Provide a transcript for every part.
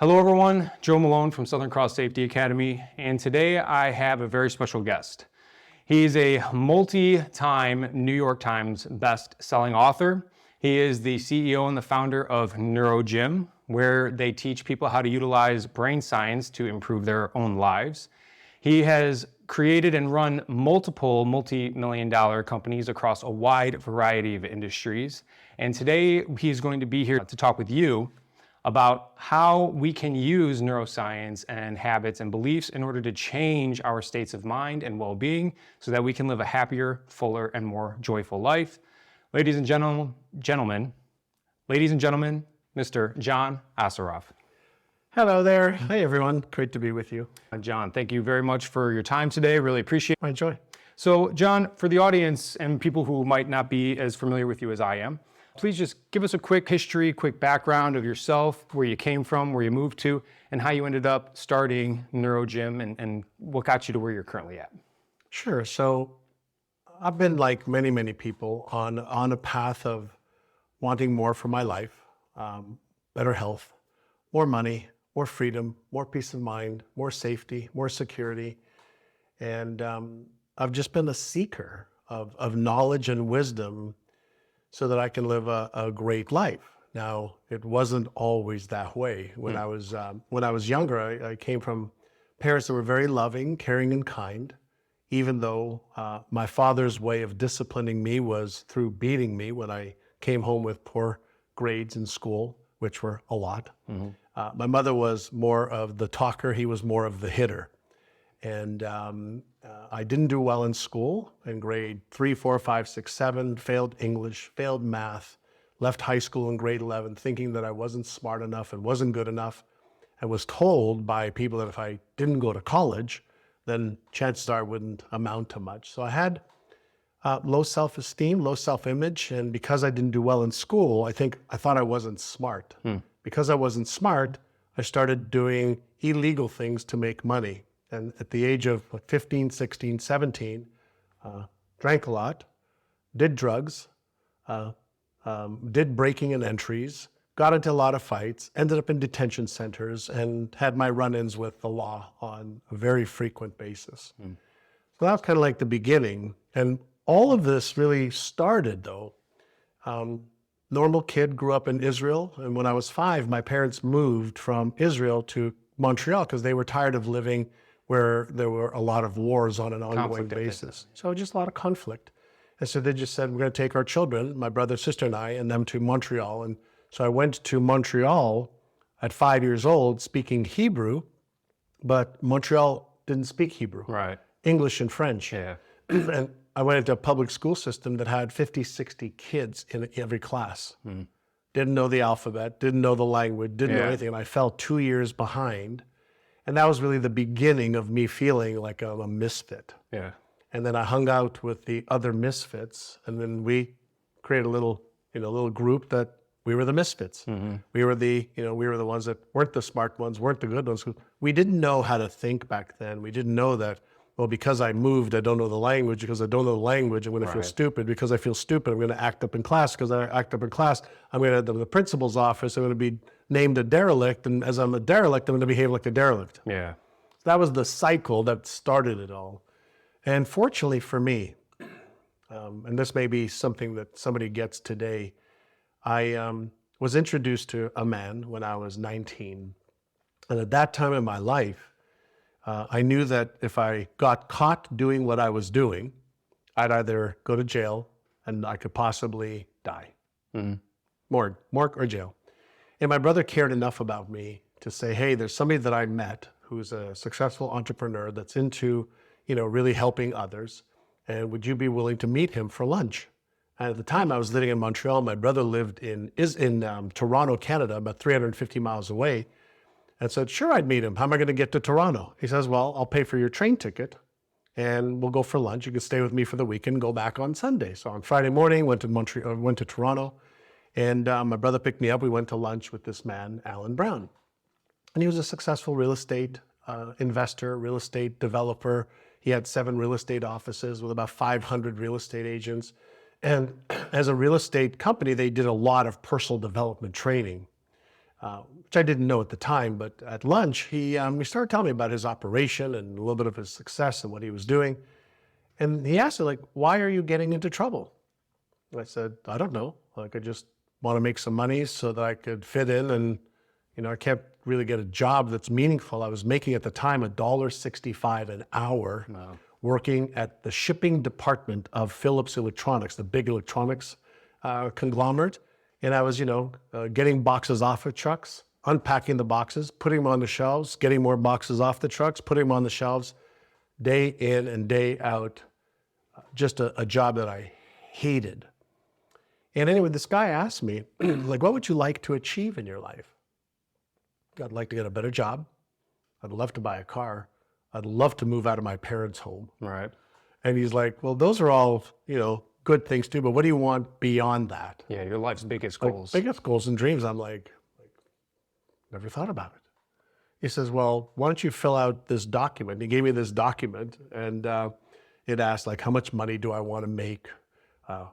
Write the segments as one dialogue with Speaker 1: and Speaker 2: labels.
Speaker 1: Hello everyone, Joe Malone from Southern Cross Safety Academy, and today I have a very special guest. He's a multi-time New York Times best-selling author. He is the CEO and the founder of NeuroGym, where they teach people how to utilize brain science to improve their own lives. He has created and run multiple multi-million-dollar companies across a wide variety of industries. And today he's going to be here to talk with you about how we can use neuroscience and habits and beliefs in order to change our states of mind and well-being so that we can live a happier, fuller, and more joyful life. Ladies and gentlemen, Mr. John Assaraf.
Speaker 2: Hello there. Hey everyone. Great to be with you.
Speaker 1: John, thank you very much for your time today. Really appreciate it.
Speaker 2: My joy.
Speaker 1: So John, for the audience and people who might not be as familiar with you as I am, please just give us a quick history, quick background of yourself, where you came from, where you moved to, and how you ended up starting NeuroGym and what got you to where you're currently at.
Speaker 2: Sure. So I've been like many people on a path of wanting more for my life, better health, more money, more freedom, more peace of mind, more safety, more security. And I've just been a seeker of knowledge and wisdom so that I can live a great life. Now, it wasn't always that way. When I was younger, I came from parents that were very loving, caring, and kind, even though my father's way of disciplining me was through beating me when I came home with poor grades in school, which were a lot. My mother was more of the talker, he was more of the hitter. And I didn't do well in school in grade 3, 4, 5, 6, 7, failed English, failed math, left high school in grade 11 thinking that I wasn't smart enough and wasn't good enough. I was told by people that if I didn't go to college, then chances are I wouldn't amount to much. So I had low self-esteem, low self-image, and because I didn't do well in school, I thought I wasn't smart. Because I wasn't smart, I started doing illegal things to make money. And at the age of 15, 16, 17, drank a lot, did drugs, did breaking and entries, got into a lot of fights, ended up in detention centers, and had my run-ins with the law on a very frequent basis. So that was kind of like the beginning. And all of this really started, though. Normal kid, grew up in Israel, and when I was 5, my parents moved from Israel to Montreal because they were tired of living where there were a lot of wars on an ongoing basis. So just a lot of conflict. And so they just said, we're going to take our children, my brother, sister, and I, and them to Montreal. And so I went to Montreal at 5 years old speaking Hebrew, but Montreal didn't speak Hebrew.
Speaker 1: Right.
Speaker 2: English and French.
Speaker 1: Yeah.
Speaker 2: And I went into a public school system that had 50, 60 kids in every class. Didn't know the alphabet, didn't know the language, didn't know anything. And I fell 2 years behind. And that was really the beginning of me feeling like I'm a misfit. Yeah. And then I hung out with the other misfits, and then we created a little group that we were the misfits. We were the ones that weren't the smart ones, weren't the good ones. We didn't know how to think back then. We didn't know that, well, because I moved, I don't know the language. Because I don't know the language, I'm going to feel stupid. Because I feel stupid, I'm going to act up in class. Because I act up in class, I'm going to end up in the principal's office. I'm going to be named a derelict. And as I'm a derelict, I'm going to behave like a derelict. Yeah. So that was the cycle that started it all. And fortunately for me, and this may be something that somebody gets today, I was introduced to a man when I was 19. And at that time in my life, I knew that if I got caught doing what I was doing, I'd either go to jail and I could possibly die. Morgue or jail. And my brother cared enough about me to say, hey, there's somebody that I met who's a successful entrepreneur that's into, really helping others. And would you be willing to meet him for lunch? And at the time I was living in Montreal. My brother lived in Toronto, Canada, about 350 miles away. And said, sure, I'd meet him. How am I going to get to Toronto? He says, well, I'll pay for your train ticket and we'll go for lunch. You can stay with me for the weekend, go back on Sunday. So on Friday morning, went to Toronto, and my brother picked me up. We went to lunch with this man, Alan Brown. And he was a successful real estate investor, real estate developer. He had 7 real estate offices with about 500 real estate agents. And as a real estate company, they did a lot of personal development training. which I didn't know at the time. But at lunch, he started telling me about his operation and a little bit of his success and what he was doing. And he asked me, like, why are you getting into trouble? And I said, I don't know. Like, I just want to make some money so that I could fit in. And, I can't really get a job that's meaningful. I was making at the time $1.65 an hour.
Speaker 1: Wow.
Speaker 2: Working at the shipping department of Philips Electronics, the big electronics conglomerate. And I was, getting boxes off of trucks, unpacking the boxes, putting them on the shelves, getting more boxes off the trucks, putting them on the shelves, day in and day out. Just a job that I hated. And anyway, this guy asked me, like, what would you like to achieve in your life? I'd like to get a better job. I'd love to buy a car. I'd love to move out of my parents' home.
Speaker 1: Right.
Speaker 2: And he's like, well, those are all, good things too, but what do you want beyond that?
Speaker 1: Yeah, your life's biggest
Speaker 2: Like,
Speaker 1: goals.
Speaker 2: biggest goals and dreams. I'm like, never thought about it. He says, well, why don't you fill out this document? He gave me this document, and it asked, like, how much money do I want to make?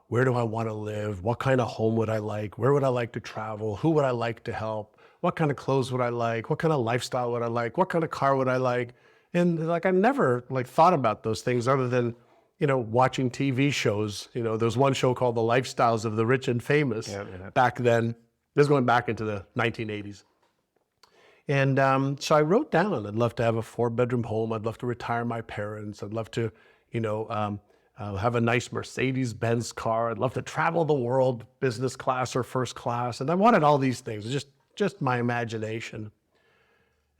Speaker 2: Where do I want to live? What kind of home would I like? Where would I like to travel? Who would I like to help? What kind of clothes would I like? What kind of lifestyle would I like? What kind of car would I like? And like, I never thought about those things other than, watching TV shows. There's one show called The Lifestyles of the Rich and Famous.
Speaker 1: Yeah.
Speaker 2: Back then. This is going back into the 1980s. And so I wrote down, I'd love to have a 4-bedroom home. I'd love to retire my parents. I'd love to, have a nice Mercedes-Benz car. I'd love to travel the world, business class or first class. And I wanted all these things, just my imagination.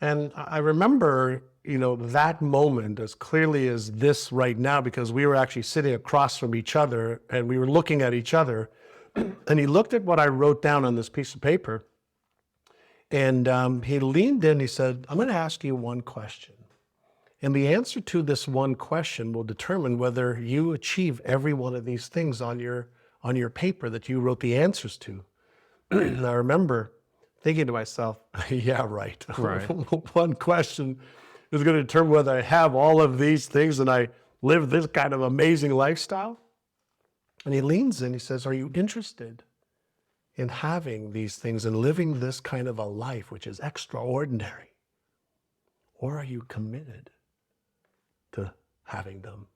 Speaker 2: And I remember, that moment as clearly as this right now, because we were actually sitting across from each other and we were looking at each other. And he looked at what I wrote down on this piece of paper. And he leaned in, he said, I'm going to ask you one question. And the answer to this one question will determine whether you achieve every one of these things on your paper that you wrote the answers to. And I remember thinking to myself, yeah, right.
Speaker 1: Right.
Speaker 2: One question is going to determine whether I have all of these things and I live this kind of amazing lifestyle. And he leans in, he says, are you interested in having these things and living this kind of a life, which is extraordinary? Or are you committed to having them?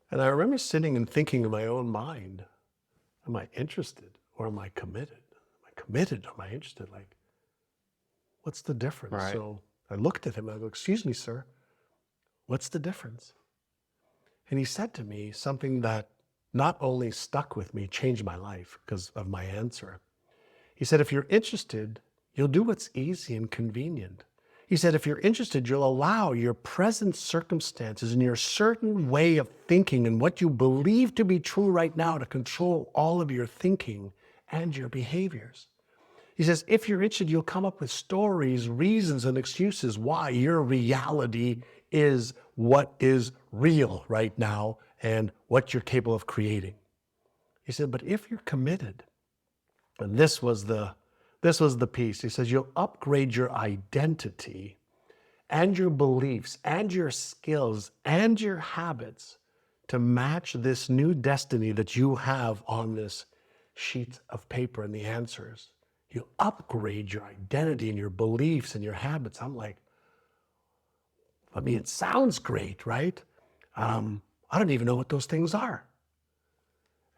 Speaker 2: And I remember sitting and thinking in my own mind, am I interested or am I committed? Am I committed or am I interested? Like, what's the difference?
Speaker 1: Right.
Speaker 2: So I looked at him and I go, excuse me, sir, what's the difference? And he said to me something that not only stuck with me, changed my life because of my answer. He said, if you're interested, you'll do what's easy and convenient. He said, if you're interested, you'll allow your present circumstances and your certain way of thinking and what you believe to be true right now to control all of your thinking and your behaviors. He says, if you're interested, you'll come up with stories, reasons, and excuses why your reality is what is real right now and what you're capable of creating. He said, but if you're committed, and this was the piece, he says, you'll upgrade your identity and your beliefs and your skills and your habits to match this new destiny that you have on this sheet of paper and the answers. You upgrade your identity and your beliefs and your habits. I'm like, it sounds great, right? I don't even know what those things are.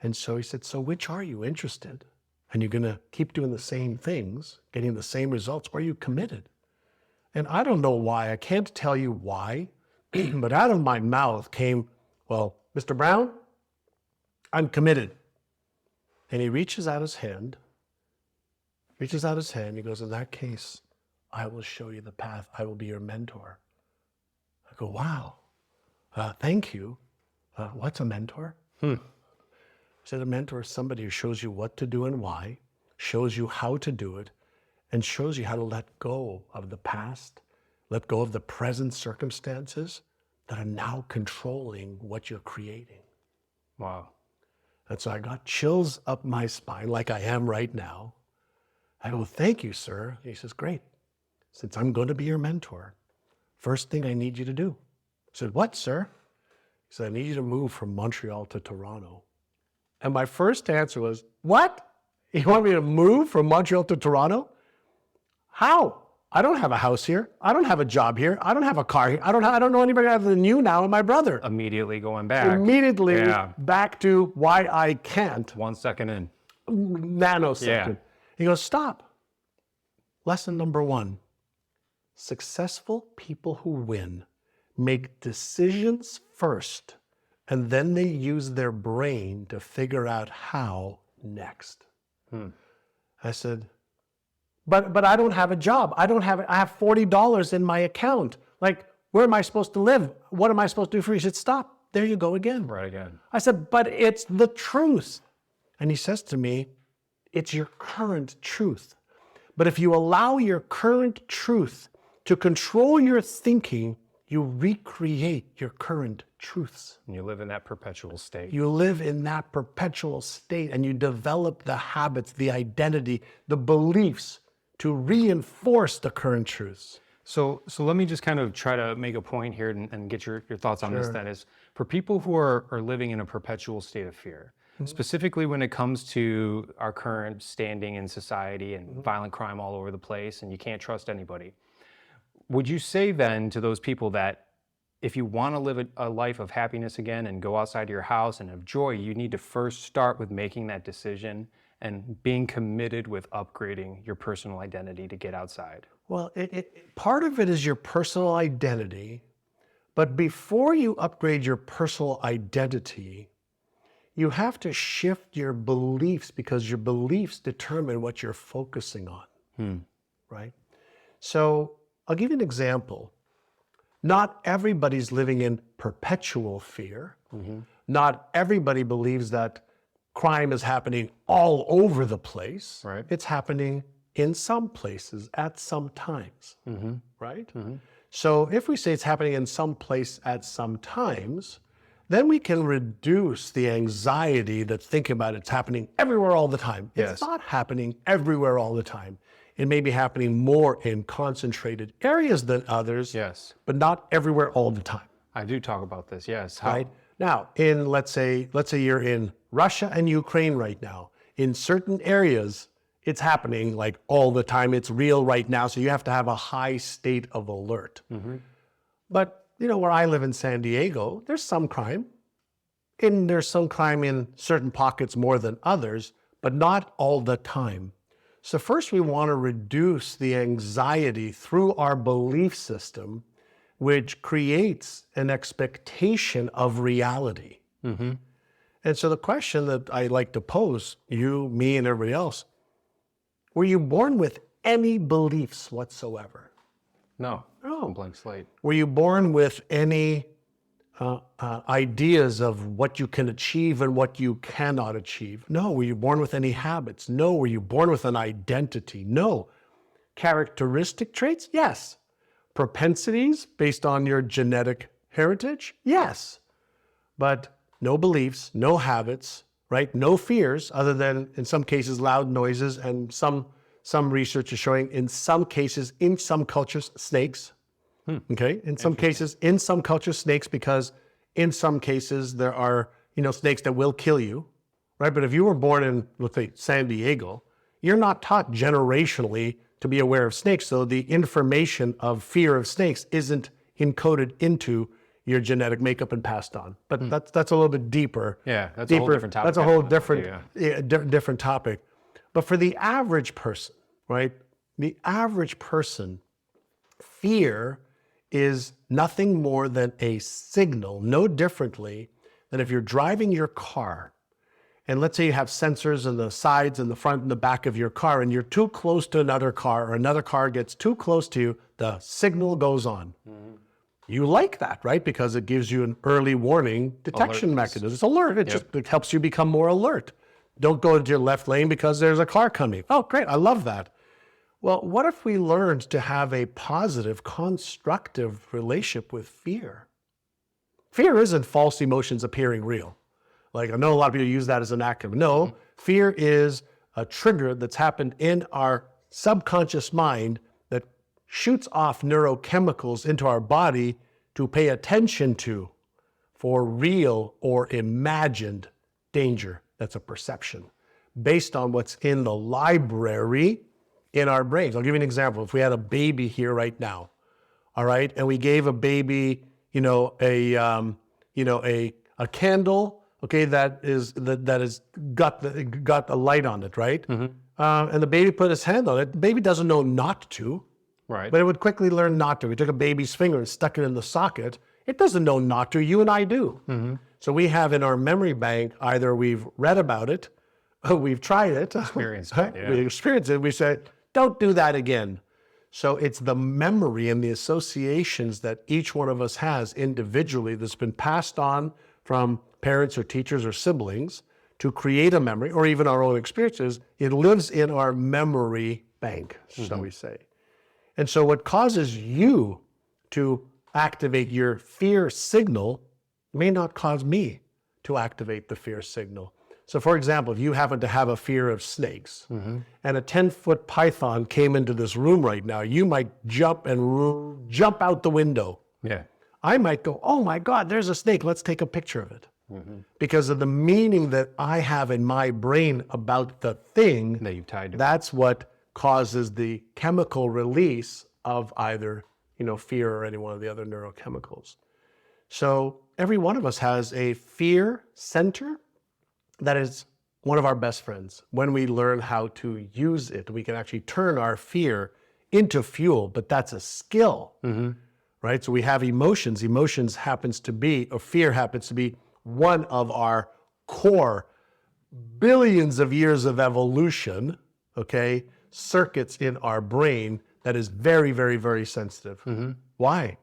Speaker 2: And so he said, so which are you interested? And you're going to keep doing the same things, getting the same results, or are you committed? And I don't know why. I can't tell you why, but out of my mouth came, well, Mr. Brown, I'm committed. And he reaches out his hand. He goes, in that case, I will show you the path. I will be your mentor. I go, wow, thank you. What's a mentor? He said, a mentor is somebody who shows you what to do and why, shows you how to do it, and shows you how to let go of the past, let go of the present circumstances that are now controlling what you're creating.
Speaker 1: Wow.
Speaker 2: And so I got chills up my spine like I am right now. I go, thank you, sir. He says, great. Since I'm going to be your mentor, first thing I need you to do. I said, what, sir? He said, I need you to move from Montreal to Toronto. And my first answer was, what? You want me to move from Montreal to Toronto? How? I don't have a house here. I don't have a job here. I don't have a car here. I don't know anybody other than you now and my brother.
Speaker 1: Immediately going back.
Speaker 2: Immediately
Speaker 1: Yeah.
Speaker 2: back to why I can't.
Speaker 1: 1 second in.
Speaker 2: Nanosecond.
Speaker 1: Yeah.
Speaker 2: He goes, stop. Lesson number 1. Successful people who win make decisions first, and then they use their brain to figure out how next. I said, but I don't have a job. I have $40 in my account. Like, where am I supposed to live? What am I supposed to do for you? He said, stop. There you go again.
Speaker 1: Right again.
Speaker 2: I said, but it's the truth. And he says to me, it's your current truth. But if you allow your current truth to control your thinking, you recreate your current truths.
Speaker 1: And you live in that perpetual state.
Speaker 2: You live in that perpetual state, and you develop the habits, the identity, the beliefs to reinforce the current truths.
Speaker 1: So let me just kind of try to make a point here and get your thoughts on this. That is, for people who are living in a perpetual state of fear, specifically when it comes to our current standing in society and violent crime all over the place, and you can't trust anybody, would you say then to those people that if you want to live a life of happiness again and go outside your house and have joy, you need to first start with making that decision and being committed with upgrading your personal identity to get outside?
Speaker 2: Well, part of it is your personal identity, but before you upgrade your personal identity, you have to shift your beliefs, because your beliefs determine what you're focusing on, right? So I'll give you an example. Not everybody's living in perpetual fear. Not everybody believes that crime is happening all over the place.
Speaker 1: Right.
Speaker 2: It's happening in some places at some times, right? So if we say it's happening in some place at some times, then we can reduce the anxiety that thinking about it's happening everywhere all the time.
Speaker 1: Yes.
Speaker 2: It's not happening everywhere all the time. It may be happening more in concentrated areas than others,
Speaker 1: Yes.
Speaker 2: but not everywhere all the time.
Speaker 1: I do talk about this, yes. How?
Speaker 2: Right? Now, in let's say you're in Russia and Ukraine right now. In certain areas, it's happening like all the time. It's real right now, so you have to have a high state of alert. But where I live in San Diego, there's some crime. And there's some crime in certain pockets more than others, but not all the time. So first we want to reduce the anxiety through our belief system, which creates an expectation of reality. And so the question that I like to pose, you, me, and everybody else, were you born with any beliefs whatsoever?
Speaker 1: No.
Speaker 2: No.
Speaker 1: Blank slate.
Speaker 2: Were you born with any ideas of what you can achieve and what you cannot achieve? No. Were you born with any habits? No. Were you born with an identity? No. Characteristic traits? Yes. Propensities based on your genetic heritage? Yes. But no beliefs, no habits, right? No fears, other than in some cases loud noises, and some research is showing in some cases, in some cultures, snakes. Okay, in some cases, in some cultures, snakes, because in some cases there are snakes that will kill you, right? But if you were born in, let's say, San Diego, you're not taught generationally to be aware of snakes, so the information of fear of snakes isn't encoded into your genetic makeup and passed on. But that's a little bit deeper.
Speaker 1: Yeah, that's a whole different topic.
Speaker 2: That's a whole different topic. But for the average person, right? The average person, fear is nothing more than a signal, no differently than if you're driving your car, and let's say you have sensors on the sides and the front and the back of your car, and you're too close to another car, or another car gets too close to you, the signal goes on. You like that, right? Because it gives you an early warning detection mechanism. It's alert. It helps you become more alert. Don't go into your left lane because there's a car coming. Oh, great. I love that. Well, what if we learned to have a positive, constructive relationship with fear? Fear isn't false emotions appearing real. Like, I know a lot of people use that as an acronym. No, fear is a trigger that's happened in our subconscious mind that shoots off neurochemicals into our body to pay attention to for real or imagined danger. That's a perception based on what's in the library in our brains. I'll give you an example. If we had a baby here right now, all right, and we gave a baby, a candle, okay, that is got a light on it, right? And the baby put his hand on it. The baby doesn't know not to,
Speaker 1: Right.
Speaker 2: but it would quickly learn not to. We took a baby's finger and stuck it in the socket. It doesn't know not to. You and I do. So we have in our memory bank, either we've read about it, or we've tried it.
Speaker 1: Experienced it, yeah.
Speaker 2: We experienced it. We say, don't do that again. So it's the memory and the associations that each one of us has individually that's been passed on from parents or teachers or siblings to create a memory, or even our own experiences. It lives in our memory bank, shall we say. And so what causes you to activate your fear signal may not cause me to activate the fear signal. So for example, if you happen to have a fear of snakes and a 10-foot python came into this room right now, you might jump out the window.
Speaker 1: Yeah.
Speaker 2: I might go, oh my God, there's a snake. Let's take a picture of it. Because of the meaning that I have in my brain about the thing
Speaker 1: That you've tied to.
Speaker 2: that's what causes the chemical release of either, fear or any one of the other neurochemicals. So every one of us has a fear center that is one of our best friends. When we learn how to use it, we can actually turn our fear into fuel, but that's a skill, right? So we have emotions. Emotions happens to be, or fear happens to be one of our core billions of years of evolution, okay, circuits in our brain that is very, very, very sensitive. Why?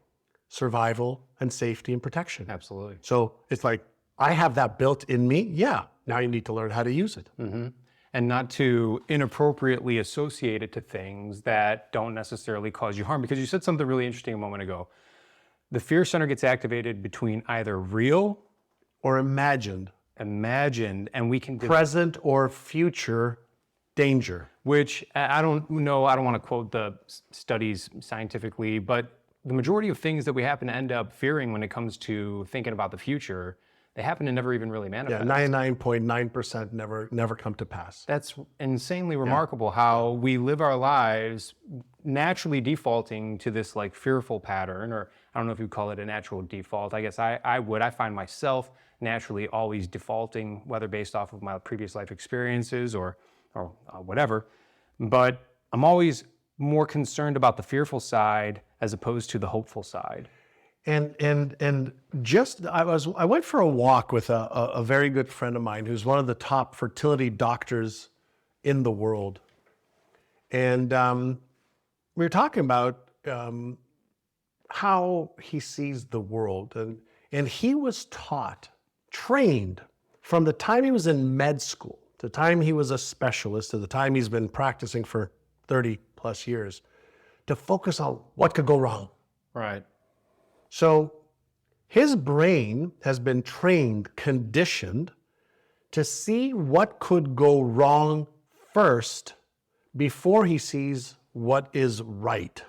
Speaker 2: Survival and safety and protection.
Speaker 1: Absolutely.
Speaker 2: So it's like, I have that built in me. Yeah, now you need to learn how to use it.
Speaker 1: And not to inappropriately associate it to things that don't necessarily cause you harm. Because you said something really interesting a moment ago. The fear center gets activated between either real,
Speaker 2: Or imagined,
Speaker 1: and we can
Speaker 2: present or future danger.
Speaker 1: which I don't know, I don't want to quote the studies scientifically, but the majority of things that we happen to end up fearing when it comes to thinking about the future, they happen to never even really manifest.
Speaker 2: Yeah, 99.9% never come to pass.
Speaker 1: That's insanely remarkable how we live our lives naturally defaulting to this like fearful pattern, or I don't know if you call it a natural default. I guess I would. I find myself naturally always defaulting, whether based off of my previous life experiences or whatever. But I'm always more concerned about the fearful side as opposed to the hopeful side.
Speaker 2: And just I went for a walk with a very good friend of mine who's one of the top fertility doctors in the world, and we were talking about how he sees the world, and he was trained from the time he was in med school, to the time he was a specialist, to the time he's been practicing for 30 plus years, to focus on what could go wrong.
Speaker 1: Right.
Speaker 2: So his brain has been trained, conditioned to see what could go wrong first before he sees what is right.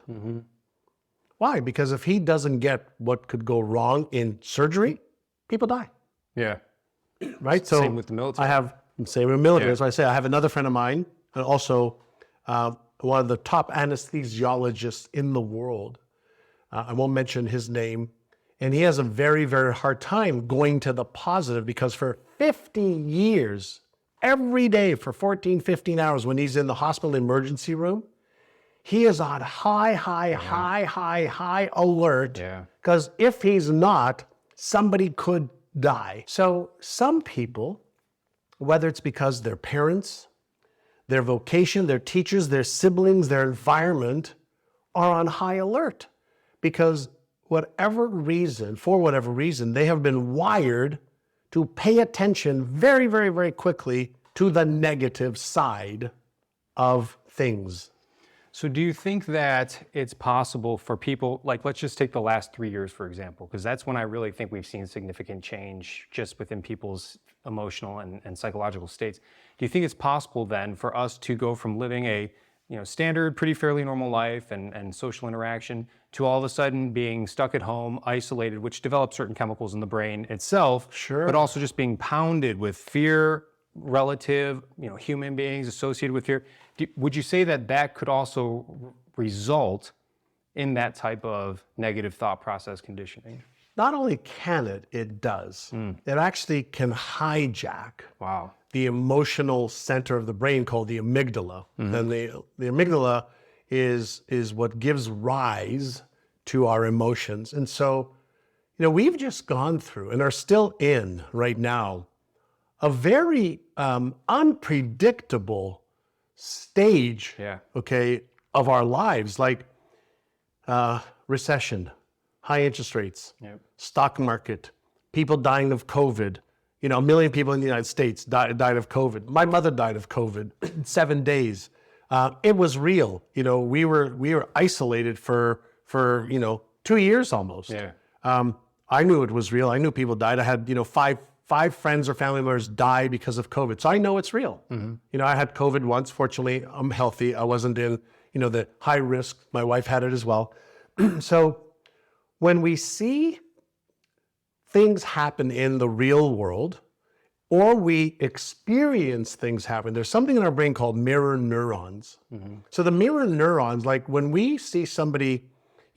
Speaker 2: Why? Because if he doesn't get what could go wrong in surgery, people die.
Speaker 1: Yeah.
Speaker 2: Right? So
Speaker 1: Same with the military.
Speaker 2: Same with the military.
Speaker 1: Yeah.
Speaker 2: So I say I have another friend of mine, and also one of the top anesthesiologists in the world. I won't mention his name. And he has a very, very hard time going to the positive because for 50 years, every day for 14, 15 hours when he's in the hospital emergency room, he is on high alert.
Speaker 1: Yeah.
Speaker 2: Because if he's not, somebody could die. So some people, whether it's because their parents, their vocation, their teachers, their siblings, their environment are on high alert. Because for whatever reason, they have been wired to pay attention very, very, very quickly to the negative side of things.
Speaker 1: So do you think that it's possible for people, like let's just take the last 3 years, for example, because that's when I really think we've seen significant change just within people's emotional and psychological states. Do you think it's possible then for us to go from living a standard, pretty fairly normal life and social interaction to all of a sudden being stuck at home, isolated, which develops certain chemicals in the brain itself,
Speaker 2: Sure.
Speaker 1: but also just being pounded with fear relative, human beings associated with fear. Would you say that that could also result in that type of negative thought process conditioning?
Speaker 2: Not only can it does. It actually can hijack
Speaker 1: Wow.
Speaker 2: the emotional center of the brain called the amygdala. And the amygdala is what gives rise to our emotions. And so, we've just gone through and are still in right now a very unpredictable stage, okay, of our lives, like recession, high interest rates, stock market, people dying of COVID. 1 million people in the United States died of COVID. My mother died of COVID in 7 days. It was real. We were isolated for 2 years almost.
Speaker 1: Yeah.
Speaker 2: I knew it was real. I knew people died. I had five friends or family members die because of COVID. So I know it's real. I had COVID once. Fortunately, I'm healthy. I wasn't in the high risk. My wife had it as well. So when we see things happen in the real world, or we experience things happen, there's something in our brain called mirror neurons. So the mirror neurons, like when we see somebody,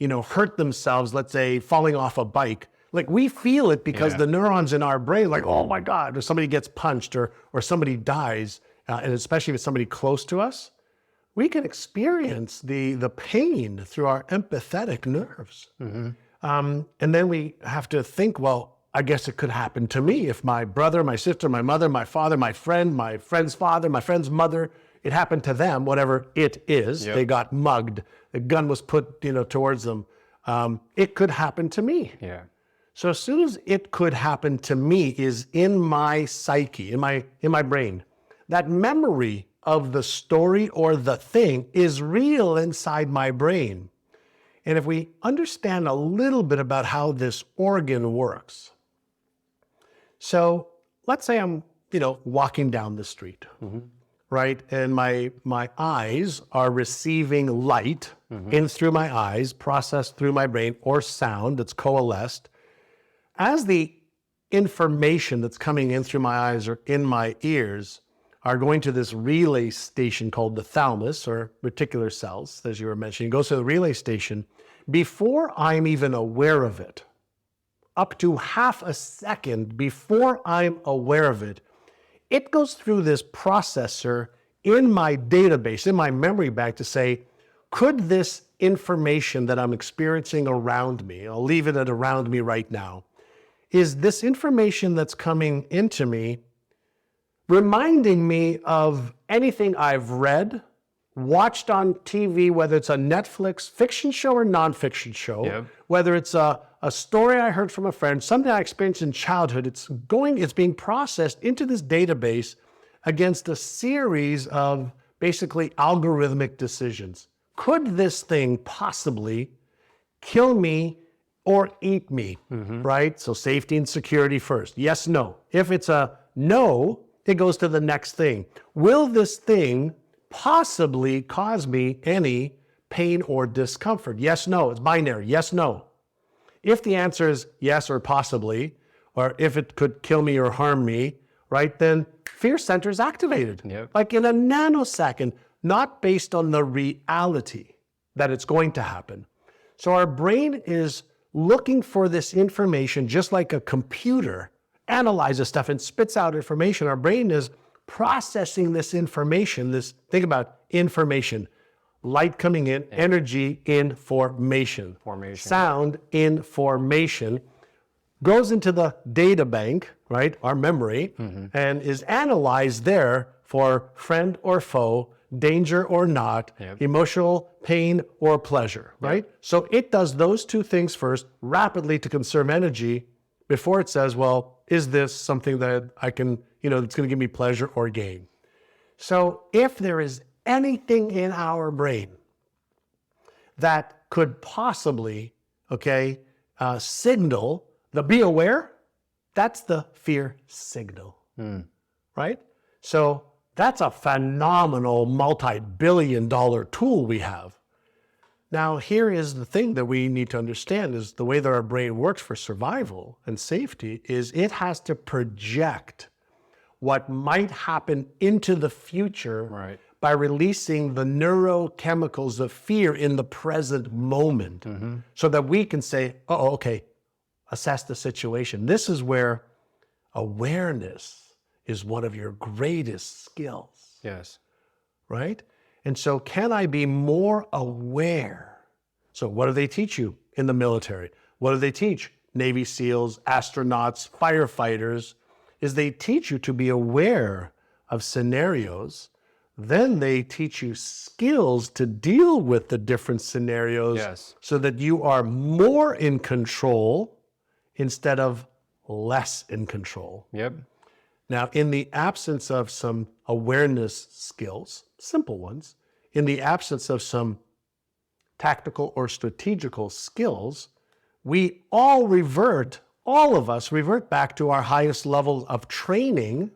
Speaker 2: hurt themselves, let's say falling off a bike, like we feel it because the neurons in our brain, like, oh my God, or somebody gets punched or somebody dies, and especially if it's somebody close to us, we can experience the pain through our empathetic nerves. And then we have to think, well, I guess it could happen to me if my brother, my sister, my mother, my father, my friend's father, my friend's mother, it happened to them, whatever it is. They got mugged. The gun was put, towards them. It could happen to me.
Speaker 1: Yeah.
Speaker 2: So as soon as it could happen to me is in my psyche, in my brain, that memory of the story or the thing is real inside my brain. And if we understand a little bit about how this organ works. So let's say I'm, walking down the street, right? And my eyes are receiving light in through my eyes, processed through my brain, or sound that's coalesced. As the information that's coming in through my eyes or in my ears are going to this relay station called the thalamus, or reticular cells, as you were mentioning, it goes to the relay station. Before I'm even aware of it, up to half a second before I'm aware of it, it goes through this processor in my database, in my memory bank to say, could this information that I'm experiencing around me, I'll leave it at around me right now, is this information that's coming into me reminding me of anything I've read, watched on TV, whether it's a Netflix fiction show or nonfiction show, whether it's a story I heard from a friend, something I experienced in childhood, it's being processed into this database against a series of basically algorithmic decisions. Could this thing possibly kill me or eat me, right? So safety and security first. Yes, no. If it's a no, it goes to the next thing. Will this thing possibly cause me any pain or discomfort? Yes, no. It's binary. Yes, no. If the answer is yes or possibly, or if it could kill me or harm me, right, then fear center is activated. Like in a nanosecond, not based on the reality that it's going to happen. So our brain is looking for this information just like a computer analyzes stuff and spits out information. Our brain is processing this information, think about information, light coming in, energy, information, sound, information, goes into the data bank, right, our memory, and is analyzed there for friend or foe, danger or not, emotional pain or pleasure, right? So it does those two things first rapidly to conserve energy before it says, well, is this something that I can, that's going to give me pleasure or gain? So if there is anything in our brain that could possibly, signal the be aware, that's the fear signal, right? So that's a phenomenal multi-billion-dollar tool we have. Now, here is the thing that we need to understand is the way that our brain works for survival and safety is it has to project what might happen into the future
Speaker 1: Right.
Speaker 2: by releasing the neurochemicals of fear in the present moment so that we can say, oh, okay, assess the situation. This is where awareness is one of your greatest skills,
Speaker 1: Yes.
Speaker 2: right? And so can I be more aware? So what do they teach you in the military? What do they teach Navy SEALs, astronauts, firefighters? Is they teach you to be aware of scenarios. Then they teach you skills to deal with the different scenarios
Speaker 1: Yes.
Speaker 2: so that you are more in control instead of less in control.
Speaker 1: Yep.
Speaker 2: Now, in the absence of some awareness skills, simple ones, in the absence of some tactical or strategical skills, we all of us revert back to our highest level of training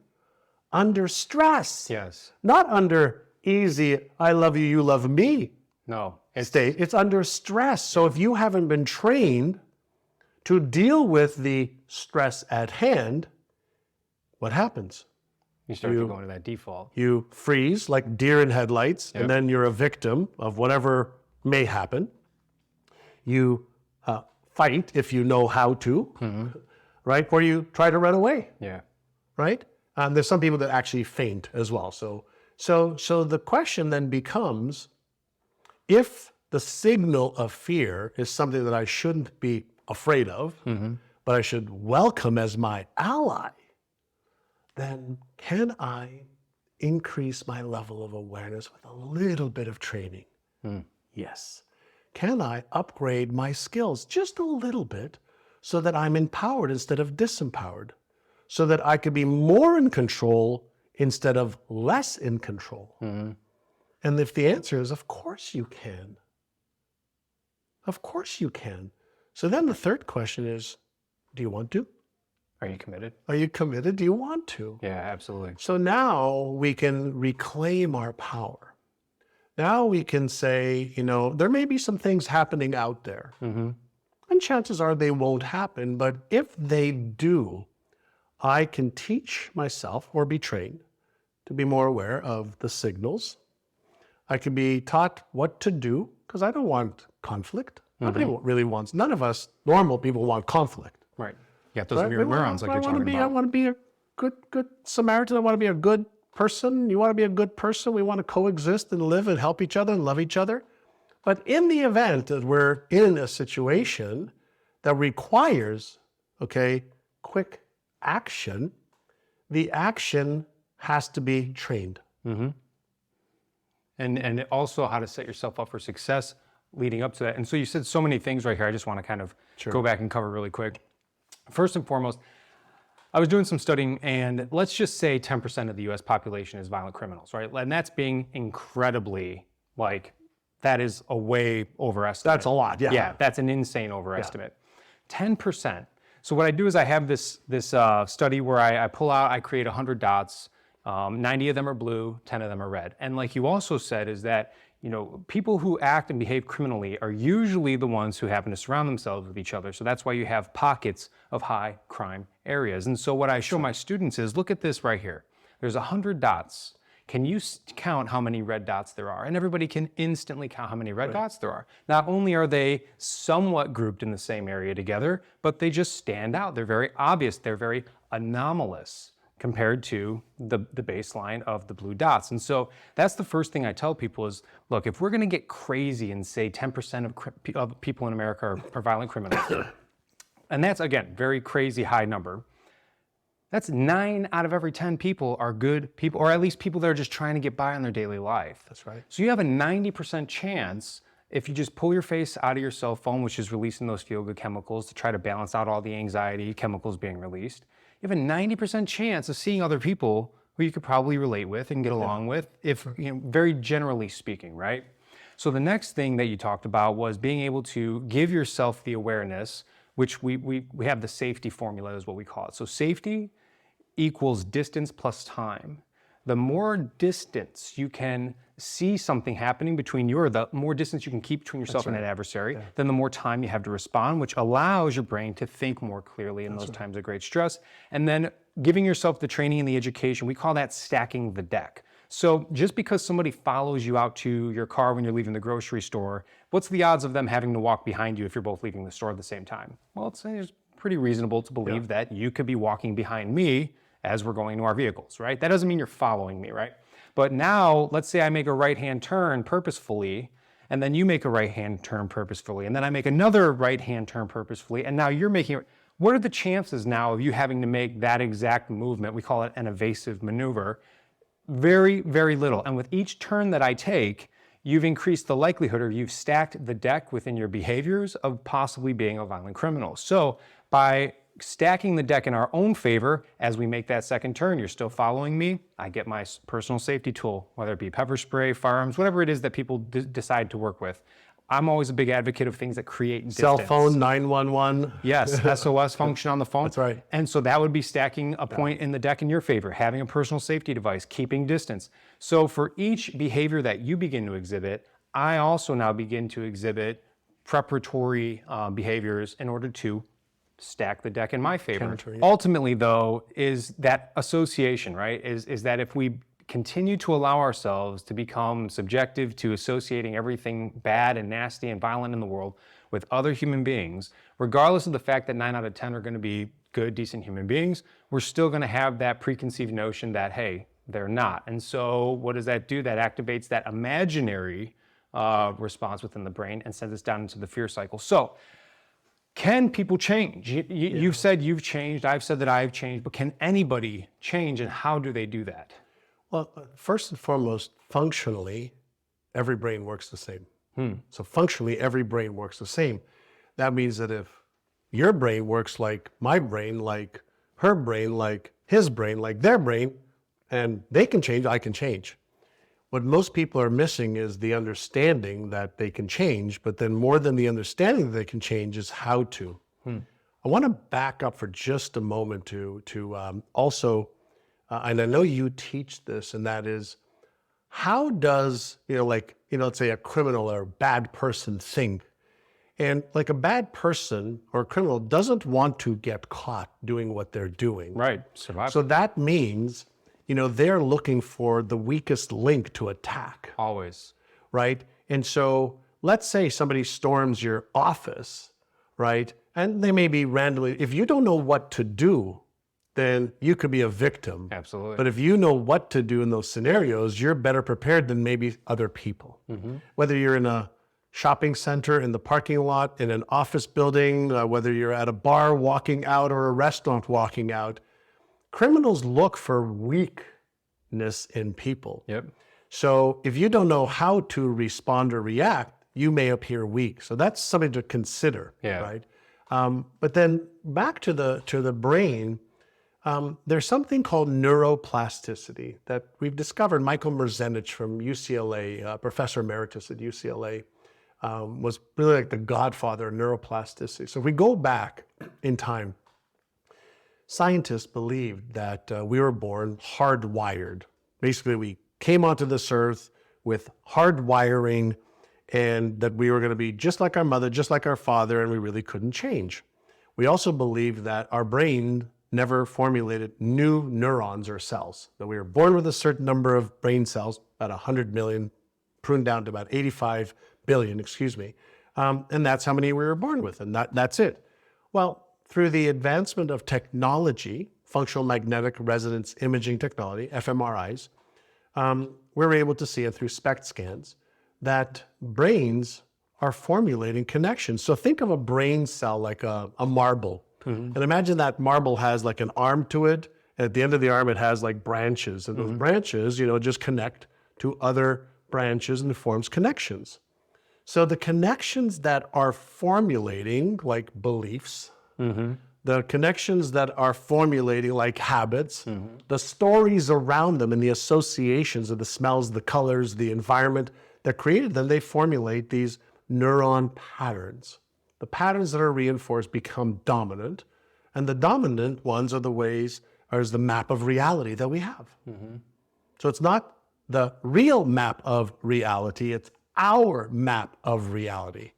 Speaker 2: under stress.
Speaker 1: Yes.
Speaker 2: Not under easy, I love you, you love me
Speaker 1: No.
Speaker 2: state. It's under stress. So if you haven't been trained to deal with the stress at hand, what happens?
Speaker 1: You start to go into that default.
Speaker 2: You freeze like deer in headlights,
Speaker 1: Yep.
Speaker 2: and then you're a victim of whatever may happen. You fight if you know how to, right? Or you try to run away,
Speaker 1: Yeah.
Speaker 2: right? There's some people that actually faint as well. So the question then becomes, if the signal of fear is something that I shouldn't be afraid of, but I should welcome as my ally, then can I increase my level of awareness with a little bit of training? Yes. Can I upgrade my skills just a little bit so that I'm empowered instead of disempowered? So that I could be more in control instead of less in control? And if the answer is, of course you can. Of course you can. So then the third question is, do you want to?
Speaker 1: Are you committed?
Speaker 2: Are you committed? Do you want to?
Speaker 1: Yeah, absolutely.
Speaker 2: So now we can reclaim our power. Now we can say, there may be some things happening out there. And chances are they won't happen. But if they do, I can teach myself or be trained to be more aware of the signals. I can be taught what to do because I don't want conflict. Nobody really wants, none of us normal people want conflict.
Speaker 1: Right. You got those
Speaker 2: Right?
Speaker 1: weird neurons like you're talking
Speaker 2: I
Speaker 1: about.
Speaker 2: want to be a good Samaritan. I want to be a good person. You want to be a good person. We want to coexist and live and help each other and love each other. But in the event that we're in a situation that requires, quick action, the action has to be trained.
Speaker 1: And also how to set yourself up for success leading up to that. And so you said so many things right here. I just want to kind of go back and cover really quick. First and foremost, I was doing some studying, and let's just say 10% of the US population is violent criminals, right? And that's being incredibly, that is a way overestimate.
Speaker 2: That's a lot, yeah.
Speaker 1: Yeah, that's an insane overestimate. 10%. So what I do is I have this study where I create 100 dots. 90 of them are blue, 10 of them are red. And like you also said is that, people who act and behave criminally are usually the ones who happen to surround themselves with each other. So that's why you have pockets of high crime areas. And so what I show my students is, look at this right here. There's 100 dots. Can you count how many red dots there are? And everybody can instantly count how many red dots there are. Not only are they somewhat grouped in the same area together, but they just stand out. They're very obvious. They're very anomalous compared to the baseline of the blue dots. And so that's the first thing I tell people is, look, if we're gonna get crazy and say 10% of people in America are violent criminals, and that's, again, very crazy high number, that's 9 out of every 10 people are good people, or at least people that are just trying to get by on their daily life.
Speaker 2: That's right.
Speaker 1: So you have a 90% chance if you just pull your face out of your cell phone, which is releasing those feel-good chemicals to try to balance out all the anxiety chemicals being released, you have a 90% chance of seeing other people who you could probably relate with and get along with, if very generally speaking, right? So the next thing that you talked about was being able to give yourself the awareness, which we have the safety formula is what we call it. So safety equals distance plus time. The more distance you can see something happening between you, or the more distance you can keep between yourself and that adversary, then the more time you have to respond, which allows your brain to think more clearly in those times of great stress. And then giving yourself the training and the education, we call that stacking the deck. So just because somebody follows you out to your car when you're leaving the grocery store, what's the odds of them having to walk behind you if you're both leaving the store at the same time? Well, it's pretty reasonable to believe that you could be walking behind me as we're going to our vehicles, right? That doesn't mean you're following me, right? But now, let's say I make a right-hand turn purposefully, and then you make a right-hand turn purposefully, and then I make another right-hand turn purposefully, and now you're making it. What are the chances now of you having to make that exact movement? We call it an evasive maneuver. Very, very little. And with each turn that I take, you've increased the likelihood, or you've stacked the deck within your behaviors of possibly being a violent criminal. So by stacking the deck in our own favor, as we make that second turn, you're still following me, I get my personal safety tool, whether it be pepper spray, firearms, whatever it is that people decide to work with. I'm always a big advocate of things that create distance.
Speaker 2: Cell phone, 911.
Speaker 1: Yes, SOS function on the phone.
Speaker 2: That's right.
Speaker 1: And so that would be stacking a point in the deck in your favor, having a personal safety device, keeping distance. So for each behavior that you begin to exhibit, I also now begin to exhibit preparatory behaviors in order to stack the deck in my favor. Ultimately, though, is that association, right? Is that if we continue to allow ourselves to become subjective to associating everything bad and nasty and violent in the world with other human beings, regardless of the fact that 9 out of 10 are going to be good, decent human beings, we're still going to have that preconceived notion that, hey, they're not. And so what does that do? That activates that imaginary response within the brain and sends us down into the fear cycle. So can people change? You've said you've changed, I've said that I've changed, but can anybody change, and how do they do that?
Speaker 2: Well, first and foremost, functionally, every brain works the same. So functionally, every brain works the same. That means that if your brain works like my brain, like her brain, like his brain, like their brain, and they can change, I can change. What most people are missing is the understanding that they can change, but then more than the understanding that they can change is how to. I want to back up for just a moment to also, and I know you teach this, and that is, how does, let's say a criminal or a bad person think? And like a bad person or a criminal doesn't want to get caught doing what they're doing.
Speaker 1: Right, survival.
Speaker 2: So that means, they're looking for the weakest link to attack.
Speaker 1: Always.
Speaker 2: Right? And so let's say somebody storms your office, right? And they may be randomly, if you don't know what to do, then you could be a victim.
Speaker 1: Absolutely.
Speaker 2: But if you know what to do in those scenarios, you're better prepared than maybe other people. Whether you're in a shopping center, in the parking lot, in an office building, whether you're at a bar walking out or a restaurant walking out, criminals look for weakness in people.
Speaker 1: Yep.
Speaker 2: So if you don't know how to respond or react, you may appear weak. So that's something to consider, right? But then back to the brain, there's something called neuroplasticity that we've discovered. Michael Merzenich from UCLA, professor emeritus at UCLA, was really like the godfather of neuroplasticity. So if we go back in time, scientists believed that we were born hardwired. Basically, we came onto this earth with hardwiring, and that we were going to be just like our mother, just like our father, and we really couldn't change. We also believed that our brain never formulated new neurons or cells, that we were born with a certain number of brain cells, about 100 million, pruned down to about 85 billion, and that's how many we were born with, and that's it. Well, through the advancement of technology, functional magnetic resonance imaging technology, fMRIs, we're able to see it through SPECT scans that brains are formulating connections. So think of a brain cell like a marble. And imagine that marble has like an arm to it, and at the end of the arm it has like branches, and those branches, just connect to other branches and forms connections. So the connections that are formulating like beliefs, the connections that are formulating like habits, the stories around them and the associations of the smells, the colors, the environment that created them, they formulate these neuron patterns. The patterns that are reinforced become dominant, and the dominant ones are the map of reality that we have. So it's not the real map of reality. It's our map of reality.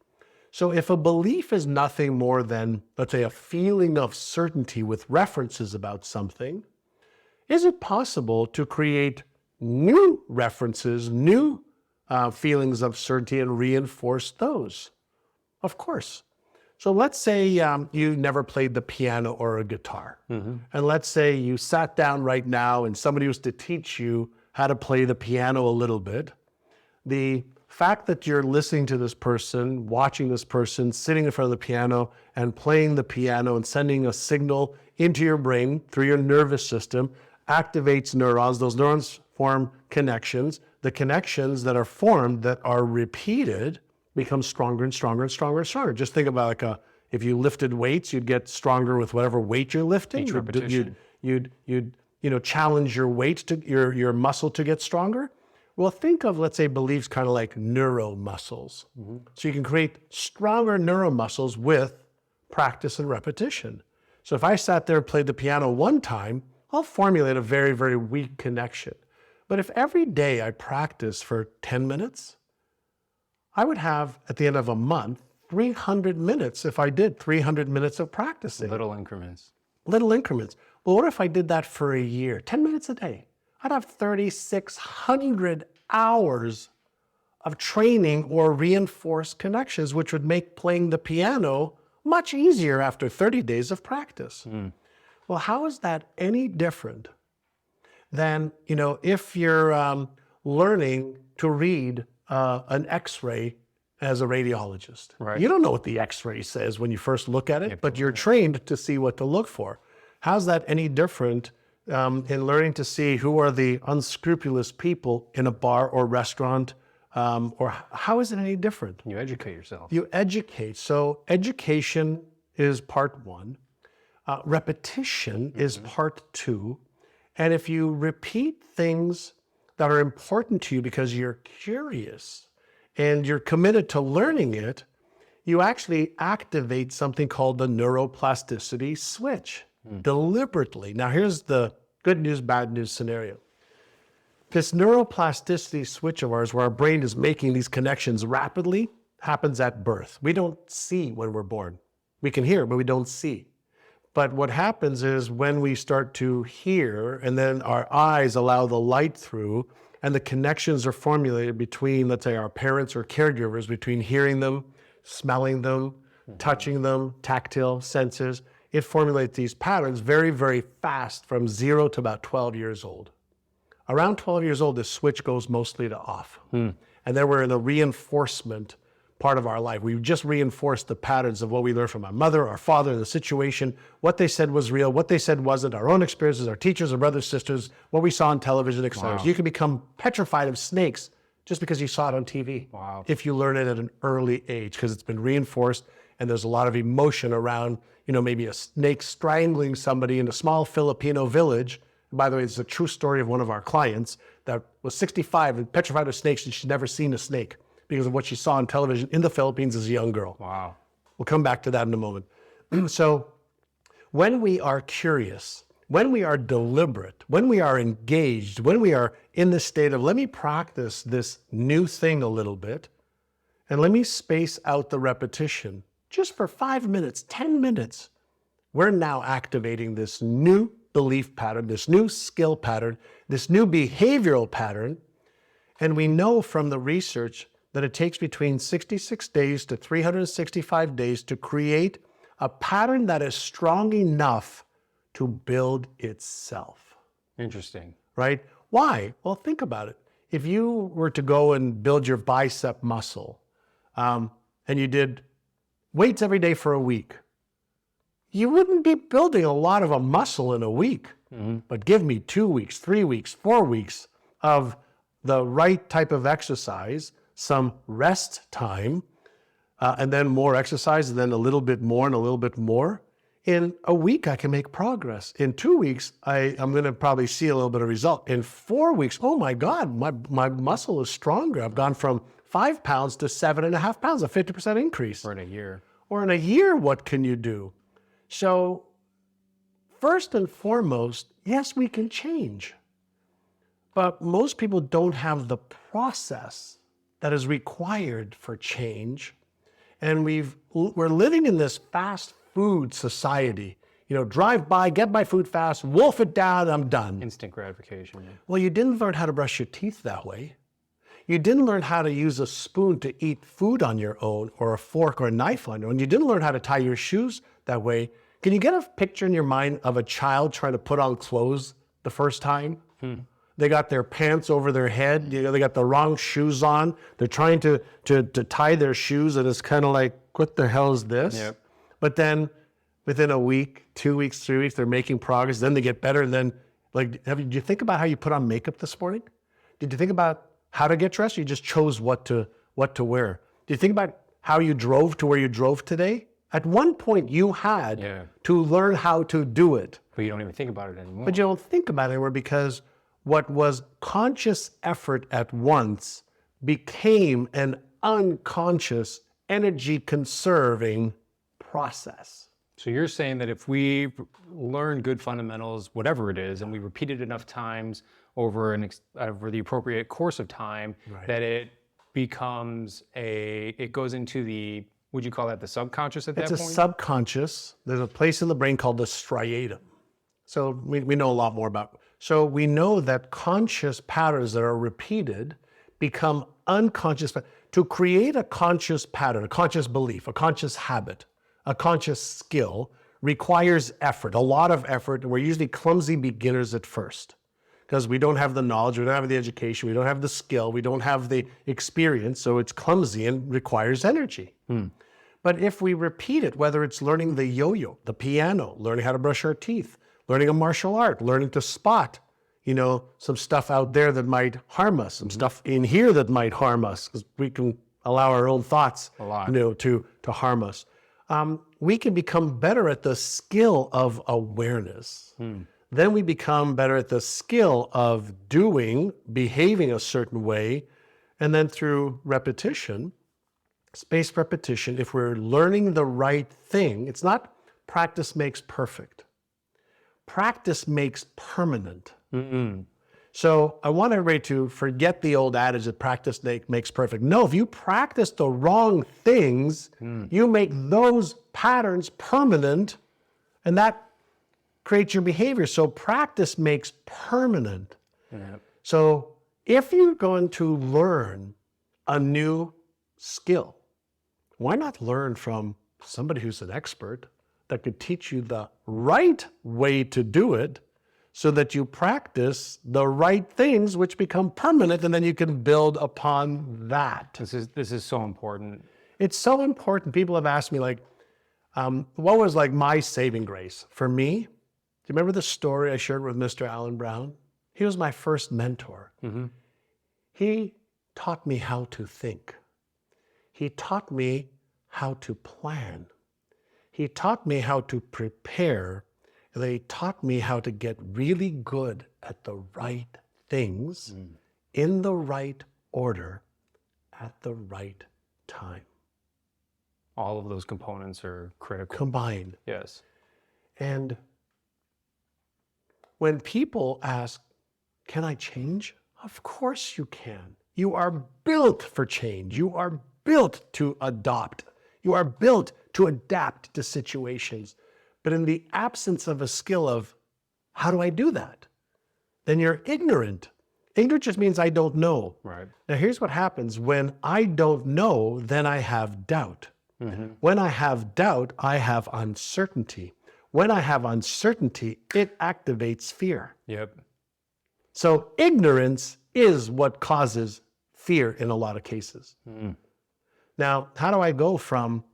Speaker 2: So if a belief is nothing more than, let's say, a feeling of certainty with references about something, is it possible to create new references, new feelings of certainty and reinforce those? Of course. So let's say you never played the piano or a guitar. And let's say you sat down right now and somebody was to teach you how to play the piano a little bit. The fact that you're listening to this person, watching this person, sitting in front of the piano and playing the piano and sending a signal into your brain through your nervous system activates neurons. Those neurons form connections. The connections that are formed, that are repeated, become stronger and stronger and stronger and stronger. Just think about if you lifted weights, you'd get stronger with whatever weight you're lifting.
Speaker 1: Each repetition.
Speaker 2: You'd challenge your weight to your muscle to get stronger. Well, think of, let's say, beliefs kind of like neuromuscles. So you can create stronger neuromuscles with practice and repetition. So if I sat there and played the piano one time, I'll formulate a very, very weak connection. But if every day I practice for 10 minutes, I would have, at the end of a month, 300 minutes if I did 300 minutes of practicing.
Speaker 1: Little increments.
Speaker 2: Little increments. Well, what if I did that for a year? 10 minutes a day. I'd have 3,600 hours of training or reinforced connections, which would make playing the piano much easier after 30 days of practice. Well, how is that any different than, if you're learning to read an X-ray as a radiologist?
Speaker 1: Right.
Speaker 2: You don't know what the X-ray says when you first look at it, but you're trained to see what to look for. How's that any different in learning to see who are the unscrupulous people in a bar or restaurant? Or how is it any different?
Speaker 1: You educate yourself.
Speaker 2: You educate. So education is part one. Repetition is part two. And if you repeat things that are important to you because you're curious and you're committed to learning it, you actually activate something called the neuroplasticity switch deliberately. Now, here's the good news, bad news scenario. This neuroplasticity switch of ours, where our brain is making these connections rapidly, happens at birth. We don't see when we're born. We can hear, but we don't see. But what happens is when we start to hear, and then our eyes allow the light through, and the connections are formulated between, let's say, our parents or caregivers, between hearing them, smelling them, touching them, tactile senses, it formulates these patterns very, very fast from 0 to about 12 years old. Around 12 years old, this switch goes mostly to off. And then we're in a reinforcement part of our life. We've just reinforced the patterns of what we learned from our mother, our father, the situation, what they said was real, what they said wasn't, our own experiences, our teachers, our brothers, sisters, what we saw on television, etc.
Speaker 1: Wow.
Speaker 2: You can become petrified of snakes just because you saw it on TV.
Speaker 1: Wow.
Speaker 2: If you learn it at an early age, because it's been reinforced and there's a lot of emotion around, maybe a snake strangling somebody in a small Filipino village. By the way, it's a true story of one of our clients that was 65 and petrified of snakes, and she'd never seen a snake because of what she saw on television in the Philippines as a young girl.
Speaker 1: Wow.
Speaker 2: We'll come back to that in a moment. So when we are curious, when we are deliberate, when we are engaged, when we are in the state of, let me practice this new thing a little bit, and let me space out the repetition just for 5 minutes, 10 minutes, we're now activating this new belief pattern, this new skill pattern, this new behavioral pattern. And we know from the research that it takes between 66 days to 365 days to create a pattern that is strong enough to build itself.
Speaker 1: Interesting.
Speaker 2: Right? Why? Well, think about it. If you were to go and build your bicep muscle, and you did weights every day for a week, you wouldn't be building a lot of a muscle in a week. But give me 2 weeks, 3 weeks, 4 weeks of the right type of exercise, some rest time, and then more exercise, and then a little bit more and a little bit more. In a week, I can make progress. In 2 weeks, I'm going to probably see a little bit of result. In 4 weeks, oh my God, my muscle is stronger. I've gone from 5 pounds to 7.5 pounds, a 50% increase.
Speaker 1: Or in a year.
Speaker 2: Or in a year, what can you do? So first and foremost, yes, we can change. But most people don't have the process that is required for change. And we're living in this fast food society. You know, drive by, get my food fast, wolf it down, I'm done.
Speaker 1: Instant gratification. Yeah.
Speaker 2: Well, you didn't learn how to brush your teeth that way. You didn't learn how to use a spoon to eat food on your own, or a fork or a knife on your own. You didn't learn how to tie your shoes that way. Can you get a picture in your mind of a child trying to put on clothes the first time? They got their pants over their head. You know, they got the wrong shoes on. They're trying to tie their shoes, and it's kind of like, what the hell is this?
Speaker 1: Yep.
Speaker 2: But then within a week, 2 weeks, 3 weeks, they're making progress. Then they get better. And then, like, did you think about how you put on makeup this morning? Did you think about how to get dressed? Or you just chose what to wear? Did you think about how you drove to where you drove today? At one point, you had to learn how to do it.
Speaker 1: But you don't even think about it anymore.
Speaker 2: But you don't think about it anymore, because what was conscious effort at once became an unconscious, energy-conserving process.
Speaker 1: So you're saying that if we learn good fundamentals, whatever it is, and we repeat it enough times over the appropriate course of time, that it becomes it goes into the, would you call that the subconscious at that point?
Speaker 2: It's a subconscious. There's a place in the brain called the striatum. So we know a lot more about it. So we know that conscious patterns that are repeated become unconscious. To create a conscious pattern, a conscious belief, a conscious habit, a conscious skill requires effort, a lot of effort. We're usually clumsy beginners at first because we don't have the knowledge, we don't have the education, we don't have the skill, we don't have the experience, so it's clumsy and requires energy. But if we repeat it, whether it's learning the yo-yo, the piano, learning how to brush our teeth, learning a martial art, learning to spot, you know, some stuff out there that might harm us, some stuff in here that might harm us, because we can allow our own thoughts, you know, to harm us. We can become better at the skill of awareness. Then we become better at the skill of doing, behaving a certain way, and then through repetition, spaced repetition, if we're learning the right thing, it's not practice makes perfect. Practice makes permanent. So I want everybody to forget the old adage that practice makes perfect. No, if you practice the wrong things, you make those patterns permanent, and that creates your behavior. So practice makes permanent. So if you're going to learn a new skill, why not learn from somebody who's an expert that could teach you the right way to do it, so that you practice the right things which become permanent, and then you can build upon that.
Speaker 1: This is so important.
Speaker 2: It's so important. People have asked me, like, what was like my saving grace? For me, do you remember the story I shared with Mr. Alan Brown? He was my first mentor. He taught me how to think. He taught me how to plan. He taught me how to prepare. They taught me how to get really good at the right things in the right order at the right time.
Speaker 1: All of those components are critical.
Speaker 2: Combined.
Speaker 1: Yes.
Speaker 2: And when people ask, can I change? Of course you can. You are built for change. You are built to adopt. You are built to adapt to situations. But in the absence of a skill of, how do I do that? Then you're ignorant. Ignorant just means I don't know.
Speaker 1: Right.
Speaker 2: Now here's what happens. When I don't know, then I have doubt. When I have doubt, I have uncertainty. When I have uncertainty, it activates fear.
Speaker 1: Yep.
Speaker 2: So ignorance is what causes fear in a lot of cases. Now, how do I go from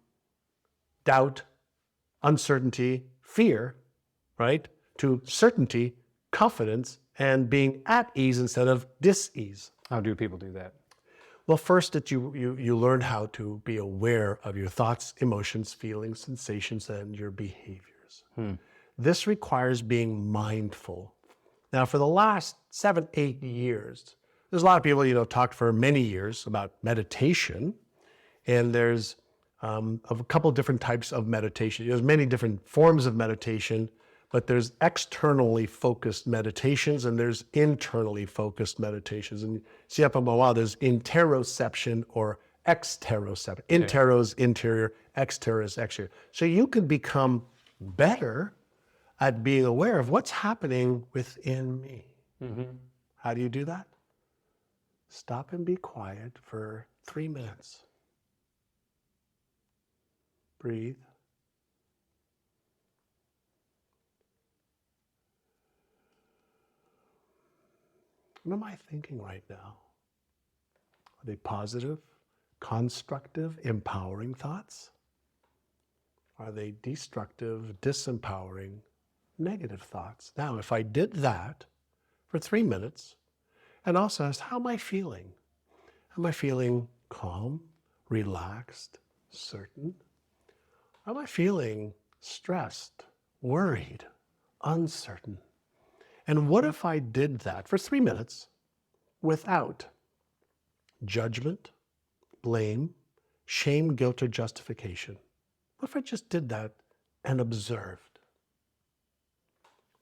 Speaker 2: doubt, uncertainty, fear, right, to certainty, confidence, and being at ease instead of dis-ease?
Speaker 1: How do people do that?
Speaker 2: Well, first, that you learn how to be aware of your thoughts, emotions, feelings, sensations, and your behaviors. This requires being mindful. Now, for the last 7, 8 years, there's a lot of people, talked for many years about meditation, and there's a couple different types of meditation. There's many different forms of meditation, But there's externally focused meditations and there's internally focused meditations. And see up on my wall, there's interoception or exteroception. Intero is interior, extero is exterior. So you can become better at being aware of what's happening within me. How do you do that? Stop and be quiet for 3 minutes. Breathe. What am I thinking right now? Are they positive, constructive, empowering thoughts? Are they destructive, disempowering, negative thoughts? Now, if I did that for 3 minutes and also asked, how am I feeling? Am I feeling calm, relaxed, certain? Am I feeling stressed, worried, uncertain? And what if I did that for 3 minutes without judgment, blame, shame, guilt, or justification? What if I just did that and observed?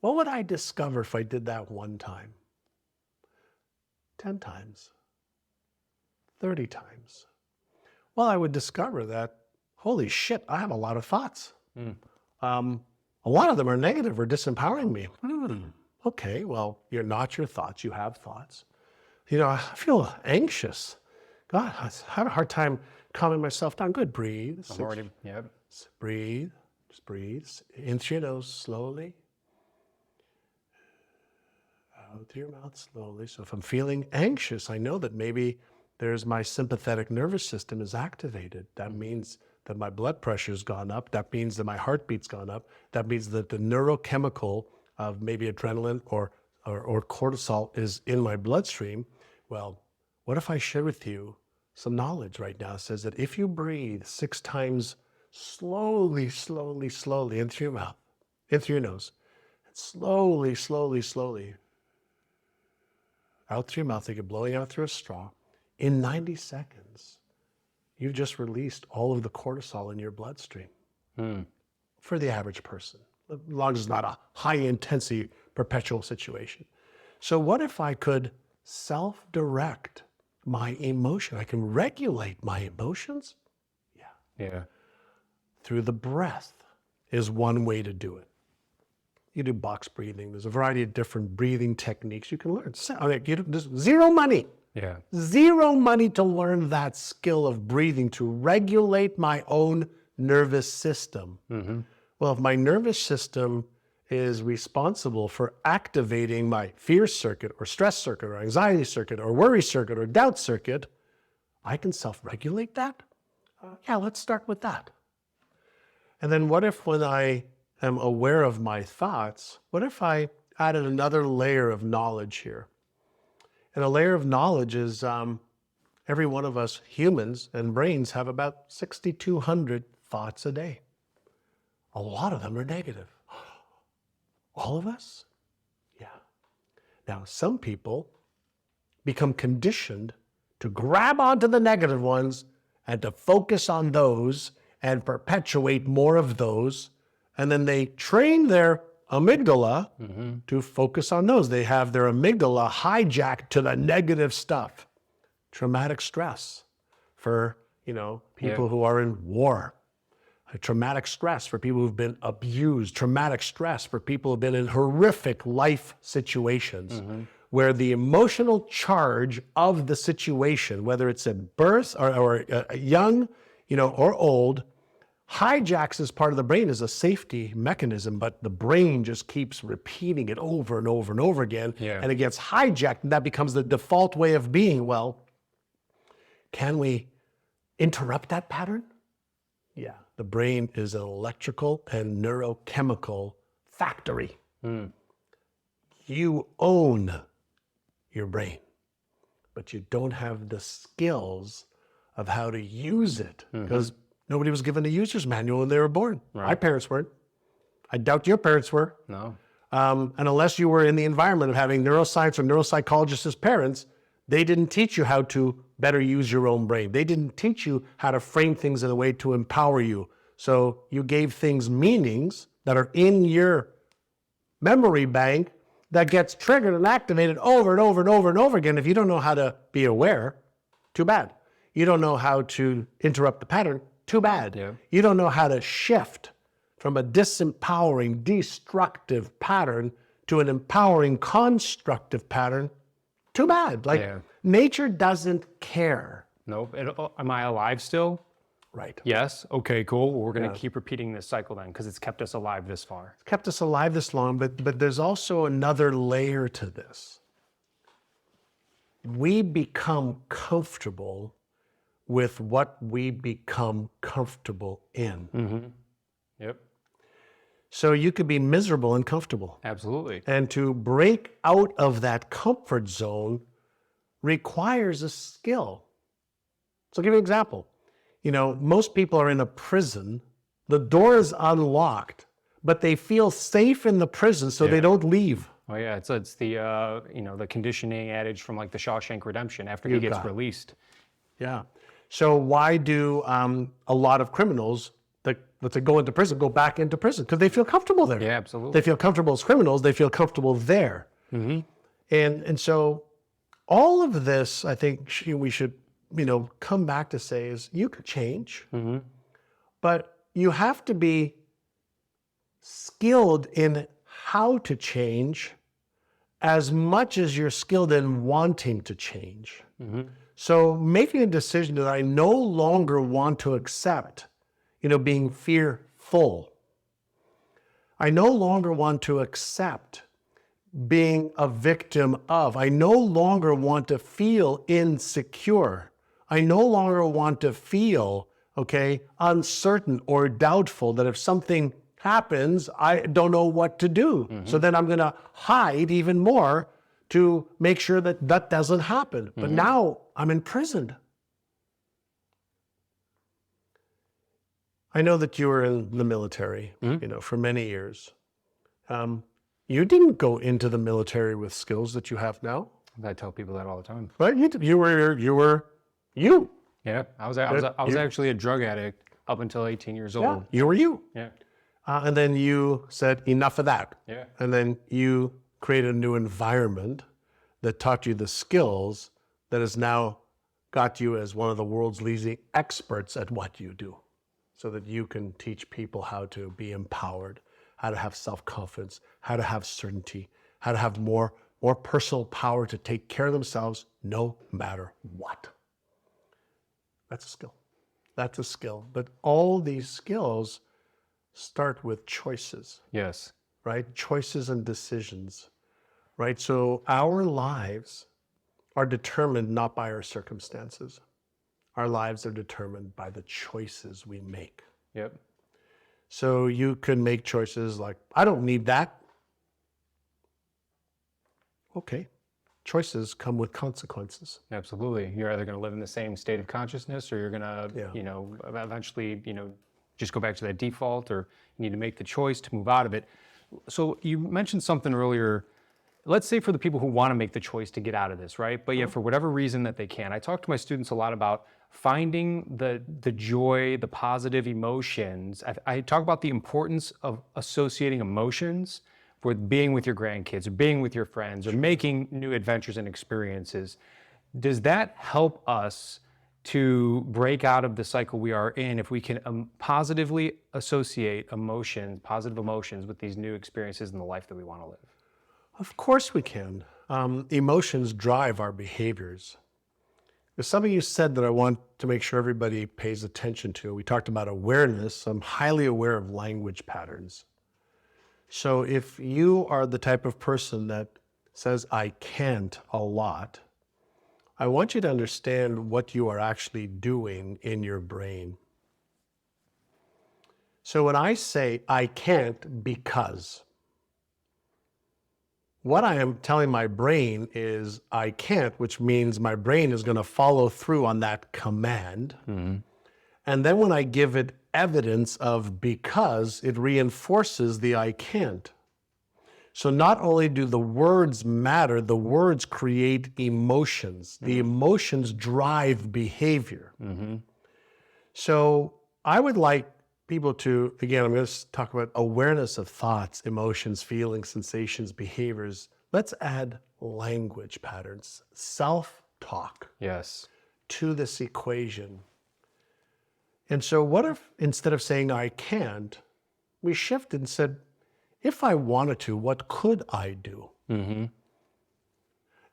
Speaker 2: What would I discover if I did that one time? 10 times? 30 times? Well, I would discover that, holy shit, I have a lot of thoughts. A lot of them are negative or disempowering me. Okay, well, you're not your thoughts. You have thoughts. You know, I feel anxious. God, I have a hard time calming myself down. Good, breathe. Breathe, just breathe. In through your nose slowly. Out through your mouth slowly. So if I'm feeling anxious, I know that maybe there's my sympathetic nervous system is activated. That means that my blood pressure's gone up. That means that my heartbeat's gone up. That means that the neurochemical of maybe adrenaline or cortisol is in my bloodstream. Well, what if I share with you some knowledge right now that says that if you breathe 6 times slowly, slowly, slowly in through your mouth, in through your nose, and slowly, slowly, slowly out through your mouth like you're blowing out through a straw, in 90 seconds, you've just released all of the cortisol in your bloodstream for the average person, as long as it's not a high-intensity perpetual situation. So what if I could self-direct my emotion? I can regulate my emotions?
Speaker 1: Yeah.
Speaker 2: Through the breath is one way to do it. You do box breathing. There's a variety of different breathing techniques you can learn. There's zero money.
Speaker 1: Yeah.
Speaker 2: Zero money to learn that skill of breathing to regulate my own nervous system. Well, if my nervous system is responsible for activating my fear circuit or stress circuit or anxiety circuit or worry circuit or doubt circuit, I can self-regulate that? Yeah, let's start with that. And then what if when I am aware of my thoughts, what if I added another layer of knowledge here? And a layer of knowledge is every one of us humans and brains have about 6,200 thoughts a day. A lot of them are negative. All of us? Yeah. Now, some people become conditioned to grab onto the negative ones and to focus on those and perpetuate more of those. And then they train their amygdala to focus on those. They have their amygdala hijacked to the negative stuff. Traumatic stress for, people who are in war. Traumatic stress for people who've been abused. Traumatic stress for people who've been in horrific life situations where the emotional charge of the situation, whether it's at birth or young, or old, hijacks as part of the brain as a safety mechanism, but the brain just keeps repeating it over and over and over again, and it gets hijacked, and that becomes the default way of being. Well, can we interrupt that pattern? Yeah, the brain is an electrical and neurochemical factory. You own your brain, but you don't have the skills of how to use it because nobody was given a user's manual when they were born. Right. My parents weren't. I doubt your parents were.
Speaker 1: No.
Speaker 2: And unless you were in the environment of having neuroscience or neuropsychologists as parents, they didn't teach you how to better use your own brain. They didn't teach you how to frame things in a way to empower you. So you gave things meanings that are in your memory bank that gets triggered and activated over and over and over and over again. If you don't know how to be aware, too bad. You don't know how to interrupt the pattern, too bad.
Speaker 1: Yeah.
Speaker 2: You don't know how to shift from a disempowering, destructive pattern to an empowering, constructive pattern, too bad. Like, nature doesn't care.
Speaker 1: Nope. Am I alive still?
Speaker 2: Right.
Speaker 1: Yes. Okay, cool. Well, we're going to keep repeating this cycle then because it's kept us alive this far.
Speaker 2: It's kept us alive this long, but there's also another layer to this. We become comfortable with what we become comfortable in.
Speaker 1: Mm-hmm. Yep.
Speaker 2: So you could be miserable and comfortable.
Speaker 1: Absolutely.
Speaker 2: And to break out of that comfort zone requires a skill. So I'll give you an example. You know, most people are in a prison, the door is unlocked, but they feel safe in the prison, so they don't leave.
Speaker 1: Oh yeah, it's the the conditioning adage from like the Shawshank Redemption after he gets released.
Speaker 2: Yeah. So why do a lot of criminals that, let's say, go into prison, go back into prison? Because they feel comfortable there.
Speaker 1: Yeah, absolutely.
Speaker 2: They feel comfortable as criminals. They feel comfortable there.
Speaker 1: Mm-hmm.
Speaker 2: And so all of this, I think we should, come back to say is you could change, but you have to be skilled in how to change as much as you're skilled in wanting to change. So making a decision that I no longer want to accept, being fearful. I no longer want to accept being a victim of. I no longer want to feel insecure. I no longer want to feel, uncertain or doubtful that if something happens, I don't know what to do. So then I'm going to hide even more to make sure that that doesn't happen. But now I'm imprisoned. I know that you were in the military, for many years. You didn't go into the military with skills that you have now.
Speaker 1: I tell people that all the time.
Speaker 2: Right? You were you.
Speaker 1: Yeah, I was actually a drug addict up until 18 years old.
Speaker 2: Yeah, you were you.
Speaker 1: Yeah.
Speaker 2: And then you said, enough of that.
Speaker 1: Yeah.
Speaker 2: And then you created a new environment that taught you the skills that has now got you as one of the world's leading experts at what you do, so that you can teach people how to be empowered, how to have self-confidence, how to have certainty, how to have more personal power to take care of themselves no matter what. That's a skill. That's a skill. But all these skills start with choices.
Speaker 1: Yes.
Speaker 2: Right? Choices and decisions. Right? So our lives are determined not by our circumstances. Our lives are determined by the choices we make.
Speaker 1: Yep.
Speaker 2: So you can make choices like, I don't need that. Okay. Choices come with consequences.
Speaker 1: Absolutely. You're either going to live in the same state of consciousness, or you're going to, eventually, just go back to that default, or you need to make the choice to move out of it. So you mentioned something earlier. Let's say for the people who want to make the choice to get out of this, right? But yet for whatever reason that they can. I talk to my students a lot about finding the joy, the positive emotions. I talk about the importance of associating emotions with being with your grandkids or being with your friends or making new adventures and experiences. Does that help us to break out of the cycle we are in if we can positively associate positive emotions with these new experiences in the life that we want to live?
Speaker 2: Of course we can. Emotions drive our behaviors. There's something you said that I want to make sure everybody pays attention to. We talked about awareness. I'm highly aware of language patterns. So if you are the type of person that says, I can't a lot, I want you to understand what you are actually doing in your brain. So when I say, I can't because, what I am telling my brain is I can't, which means my brain is going to follow through on that command. And then when I give it evidence of because, it reinforces the I can't. So not only do the words matter, the words create emotions. The emotions drive behavior. So I would like people to, again, I'm going to talk about awareness of thoughts, emotions, feelings, sensations, behaviors. Let's add language patterns, self-talk
Speaker 1: Yes.
Speaker 2: to this equation. And so what if instead of saying I can't, we shifted and said, if I wanted to, what could I do?
Speaker 1: Mm-hmm.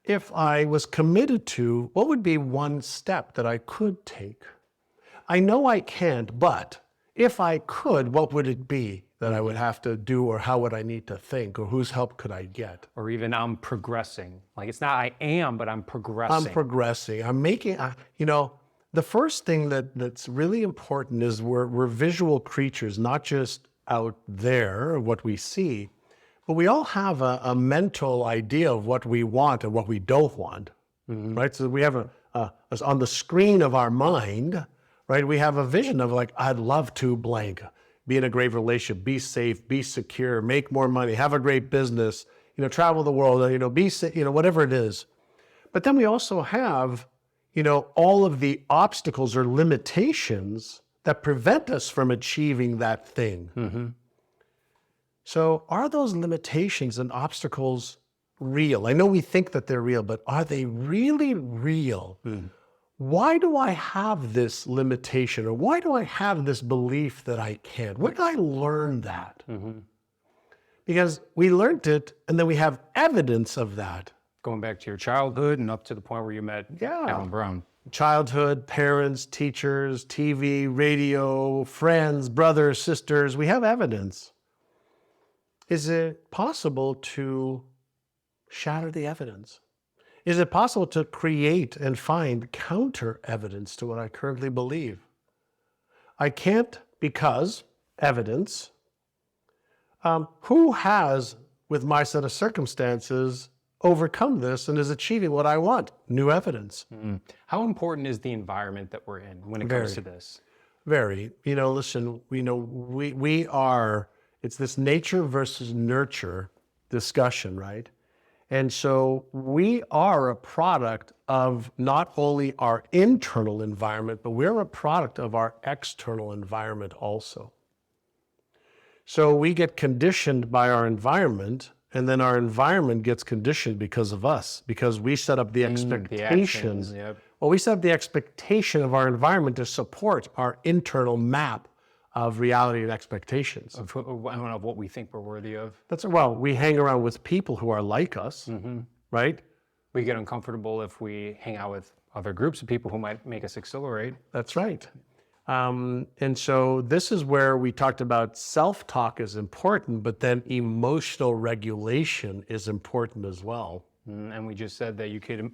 Speaker 2: If I was committed to, what would be one step that I could take? I know I can't, but if I could, what would it be that I would have to do, or how would I need to think, or whose help could I get?
Speaker 1: Or even I'm progressing. Like it's not I am, but I'm progressing.
Speaker 2: I'm progressing. I'm making, the first thing that's really important is we're visual creatures, not just out there, what we see, but we all have a mental idea of what we want and what we don't want, right? So we have on the screen of our mind, right? We have a vision of like, I'd love to blank, be in a great relationship, be safe, be secure, make more money, have a great business, travel the world, whatever it is. But then we also have, all of the obstacles or limitations that prevent us from achieving that thing.
Speaker 1: Mm-hmm.
Speaker 2: So are those limitations and obstacles real? I know we think that they're real, but are they really real? Why do I have this limitation, or why do I have this belief that I can't? Where did I learn that?
Speaker 1: Mm-hmm.
Speaker 2: Because we learned it, and then we have evidence of that.
Speaker 1: Going back to your childhood and up to the point where you met Alan Brown.
Speaker 2: Childhood, parents, teachers, TV, radio, friends, brothers, sisters, we have evidence. Is it possible to shatter the evidence? Is it possible to create and find counter evidence to what I currently believe? I can't because evidence. Who has, with my set of circumstances, overcome this and is achieving what I want? New evidence.
Speaker 1: How important is the environment that we're in when it comes to this?
Speaker 2: Very. Listen, we are, it's this nature versus nurture discussion, right? And so we are a product of not only our internal environment, but we're a product of our external environment also. So we get conditioned by our environment, and then our environment gets conditioned because of us, because we set up the expectations. Well, we set up the expectation of our environment to support our internal map of reality and expectations.
Speaker 1: I don't know what we think we're worthy of.
Speaker 2: We hang around with people who are like us, right?
Speaker 1: We get uncomfortable if we hang out with other groups of people who might make us accelerate.
Speaker 2: That's right. And so this is where we talked about self-talk is important, but then emotional regulation is important as well.
Speaker 1: And we just said that you could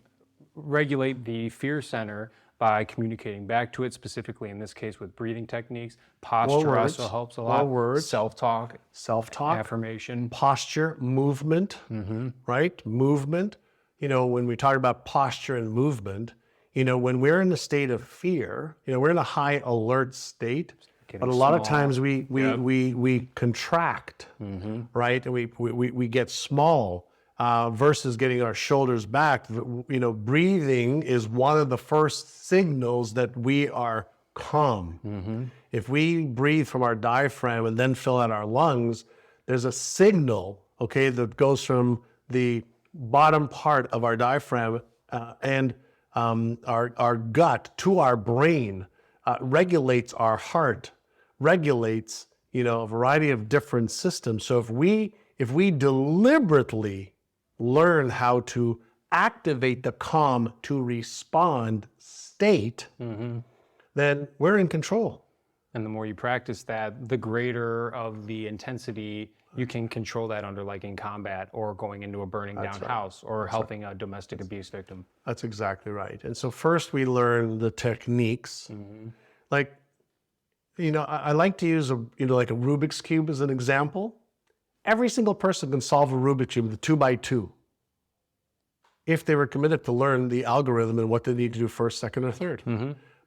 Speaker 1: regulate the fear center by communicating back to it, specifically in this case with breathing techniques. Posture also helps a lot. Self-talk. Affirmation.
Speaker 2: Posture, movement, right? Movement. When we talk about posture and movement, when we're in a state of fear, we're in a high alert state, but a lot of times we contract, right? And we get small versus getting our shoulders back. Breathing is one of the first signals that we are calm. If we breathe from our diaphragm and then fill out our lungs, there's a signal, that goes from the bottom part of our diaphragm and our gut to our brain, regulates our heart, regulates, a variety of different systems. So if we deliberately learn how to activate the calm to respond state, then we're in control.
Speaker 1: And the more you practice that, the greater of the intensity you can control that under, like in combat or going into a burning down house or helping a domestic abuse victim.
Speaker 2: That's exactly right. And so first we learn the techniques. Like, I like to use like a Rubik's Cube as an example. Every single person can solve a Rubik's Cube with a 2x2 if they were committed to learn the algorithm and what they need to do first, second, or third.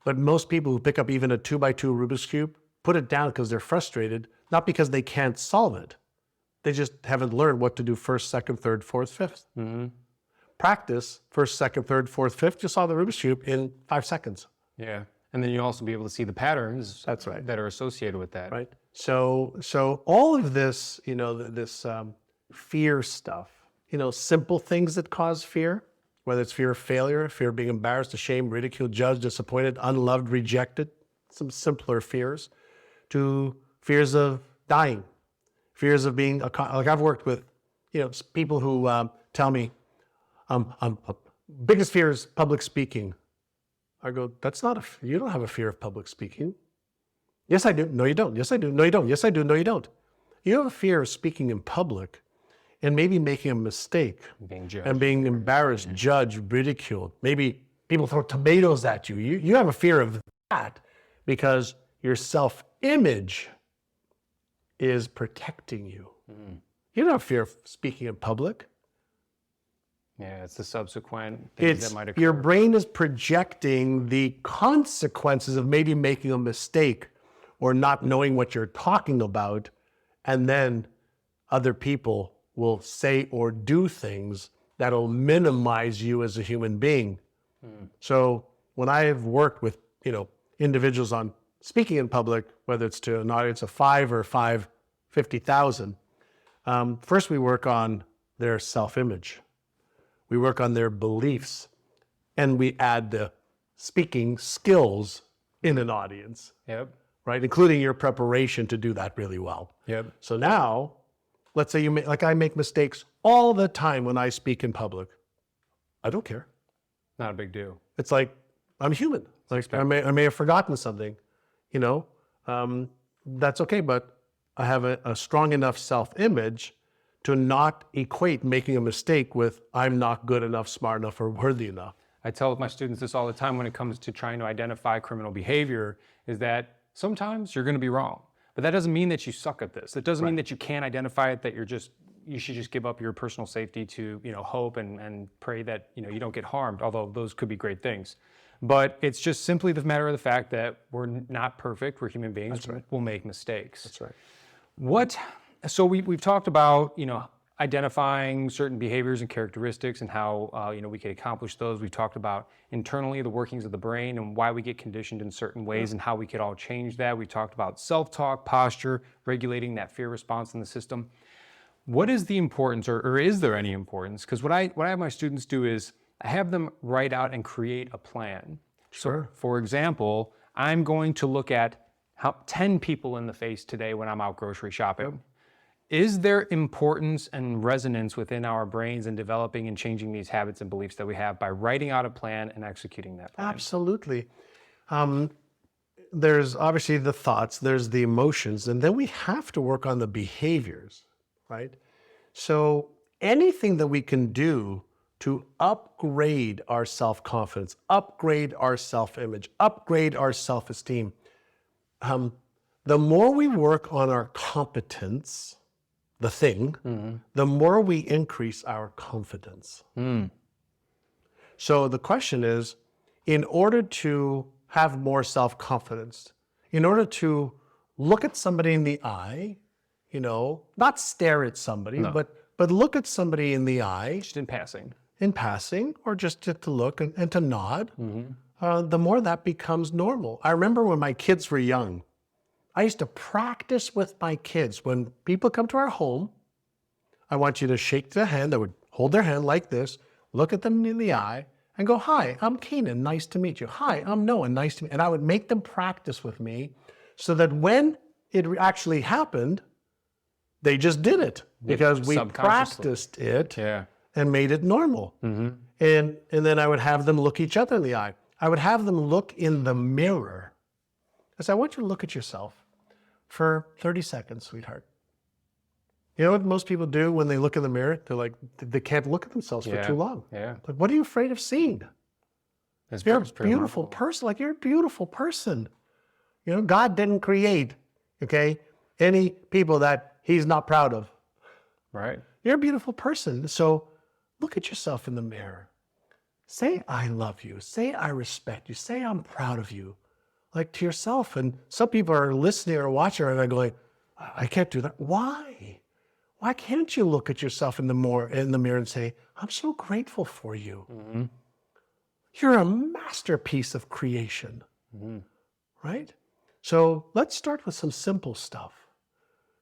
Speaker 2: But most people who pick up even a 2x2 Rubik's Cube put it down because they're frustrated, not because they can't solve it. They just haven't learned what to do first, second, third, fourth, fifth. Practice first, second, third, fourth, fifth. You solve the Rubik's Cube in 5 seconds.
Speaker 1: Yeah. And then you also be able to see the patterns
Speaker 2: That's right.
Speaker 1: that are associated with that.
Speaker 2: Right. So all of this, this fear stuff, simple things that cause fear, whether it's fear of failure, fear of being embarrassed, ashamed, ridiculed, judged, disappointed, unloved, rejected, some simpler fears, to fears of dying, fears of being, like I've worked with, people who tell me, biggest fear is public speaking. I go, that's not you don't have a fear of public speaking. Yes, I do. No, you don't. Yes, I do. No, you don't. Yes, I do. No, you don't. You have a fear of speaking in public and maybe making a mistake
Speaker 1: Being judged.
Speaker 2: and being embarrassed, judged, ridiculed. Maybe people throw tomatoes at you. You have a fear of that because your self-image is protecting you. You don't have fear of speaking in public.
Speaker 1: Yeah, it's the subsequent things that might occur.
Speaker 2: Your brain is projecting the consequences of maybe making a mistake or not knowing what you're talking about, and then other people will say or do things that'll minimize you as a human being. So when I've worked with individuals on speaking in public, whether it's to an audience of 5 or 50,000, first we work on their self-image. We work on their beliefs, and we add the speaking skills in an audience.
Speaker 1: Yep.
Speaker 2: Right, including your preparation to do that really well.
Speaker 1: Yep.
Speaker 2: So now, let's say I make mistakes all the time when I speak in public. I don't care.
Speaker 1: Not a big deal.
Speaker 2: It's like I'm human. Like I may have forgotten something, that's okay. But I have a strong enough self-image to not equate making a mistake with I'm not good enough, smart enough, or worthy enough.
Speaker 1: I tell my students this all the time when it comes to trying to identify criminal behavior, is that sometimes you're going to be wrong, but that doesn't mean that you suck at this. It doesn't mean that you can't identify it, that you should just give up your personal safety to, hope and pray that, you don't get harmed, although those could be great things. But it's just simply the matter of the fact that we're not perfect. We're human beings.
Speaker 2: That's right.
Speaker 1: We'll make mistakes.
Speaker 2: That's right.
Speaker 1: So we've talked about, identifying certain behaviors and characteristics and how, we can accomplish those. We've talked about internally the workings of the brain and why we get conditioned in certain ways and how we could all change that. We talked about self-talk, posture, regulating that fear response in the system. What is the importance, or is there any importance? Because what I have my students do is I have them write out and create a plan.
Speaker 2: Sure.
Speaker 1: So, for example, I'm going to look at 10 people in the face today when I'm out grocery shopping. Yep. Is there importance and resonance within our brains in developing and changing these habits and beliefs that we have by writing out a plan and executing that plan?
Speaker 2: Absolutely. There's obviously the thoughts, there's the emotions, and then we have to work on the behaviors, right? So anything that we can do to upgrade our self-confidence, upgrade our self-image, upgrade our self-esteem, the more we work on our competence, the thing, the more we increase our confidence. So the question is, in order to have more self-confidence, in order to look at somebody in the eye, not stare at somebody, but look at somebody in the eye.
Speaker 1: Just in passing.
Speaker 2: Or just to look and to nod, the more that becomes normal. I remember when my kids were young, I used to practice with my kids. When people come to our home, I want you to shake their hand. I would hold their hand like this, look at them in the eye, and go, "Hi, I'm Keenan. Nice to meet you. Hi, I'm Noah. Nice to meet you." And I would make them practice with me so that when it actually happened, they just did it because we practiced it and made it normal. And then I would have them look each other in the eye. I would have them look in the mirror. I said, "I want you to look at yourself for 30 seconds, sweetheart." You know what most people do when they look in the mirror? They're like, they can't look at themselves for too long. Like, what are you afraid of seeing? You're a beautiful person. Like, you're a beautiful person. God didn't create, any people that he's not proud of.
Speaker 1: Right.
Speaker 2: You're a beautiful person. So look at yourself in the mirror. Say, "I love you." Say, "I respect you." Say, "I'm proud of you." Like to yourself. And some people are listening or watching and they're going, "I can't do that." Why? Why can't you look at yourself in the mirror and say, "I'm so grateful for you. You're a masterpiece of creation. right? So let's start with some simple stuff.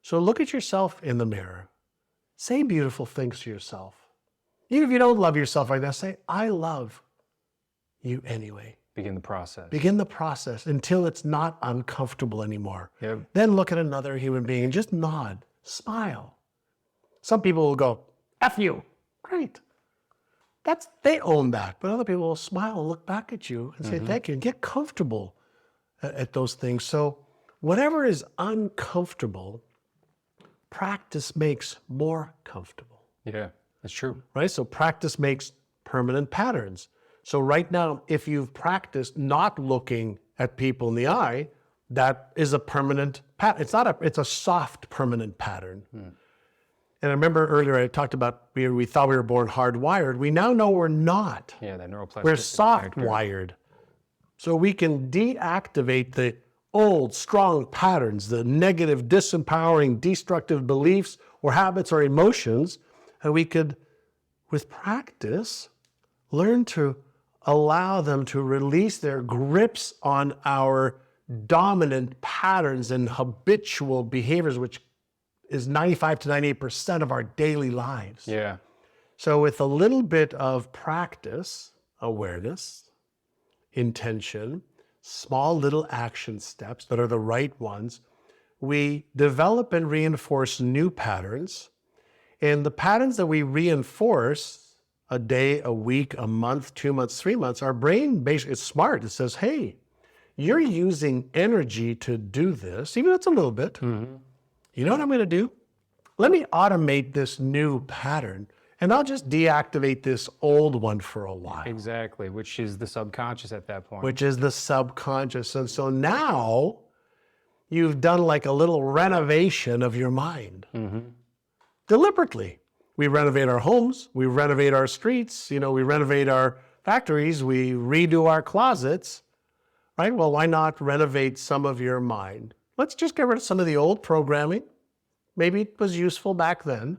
Speaker 2: So look at yourself in the mirror. Say beautiful things to yourself. Even if you don't love yourself right now, say, I love you anyway.
Speaker 1: Begin the process.
Speaker 2: Begin the process until it's not uncomfortable anymore.
Speaker 1: Yep.
Speaker 2: Then look at another human being and just nod, smile. Some people will go, F you. Great. They own that. But other people will smile and look back at you and say thank you and get comfortable at those things. So whatever is uncomfortable, practice makes more comfortable.
Speaker 1: Yeah, that's true.
Speaker 2: Right? So practice makes permanent patterns. So right now, if you've practiced not looking at people in the eye, that is a permanent pattern. It's a soft permanent pattern. And I remember earlier I talked about we thought we were born hardwired. We now know we're not.
Speaker 1: Yeah, that neuroplasticity.
Speaker 2: We're soft wired. So we can deactivate the old, strong patterns, the negative, disempowering, destructive beliefs or habits or emotions, and we could, with practice, learn to allow them to release their grips on our dominant patterns and habitual behaviors, which is 95 to 98% of our daily lives.
Speaker 1: Yeah.
Speaker 2: So with a little bit of practice, awareness, intention, small little action steps that are the right ones, we develop and reinforce new patterns. And the patterns that we reinforce a day, a week, a month, 2 months, 3 months, our brain basically is smart. It says, hey, you're using energy to do this, even if it's a little bit. You know what I'm going to do? Let me automate this new pattern, and I'll just deactivate this old one for a while.
Speaker 1: Exactly, which is the subconscious at that point.
Speaker 2: Which is the subconscious. And so now you've done like a little renovation of your mind. Deliberately. We renovate our homes, we renovate our streets, we renovate our factories, we redo our closets, right? Well, why not renovate some of your mind? Let's just get rid of some of the old programming. Maybe it was useful back then.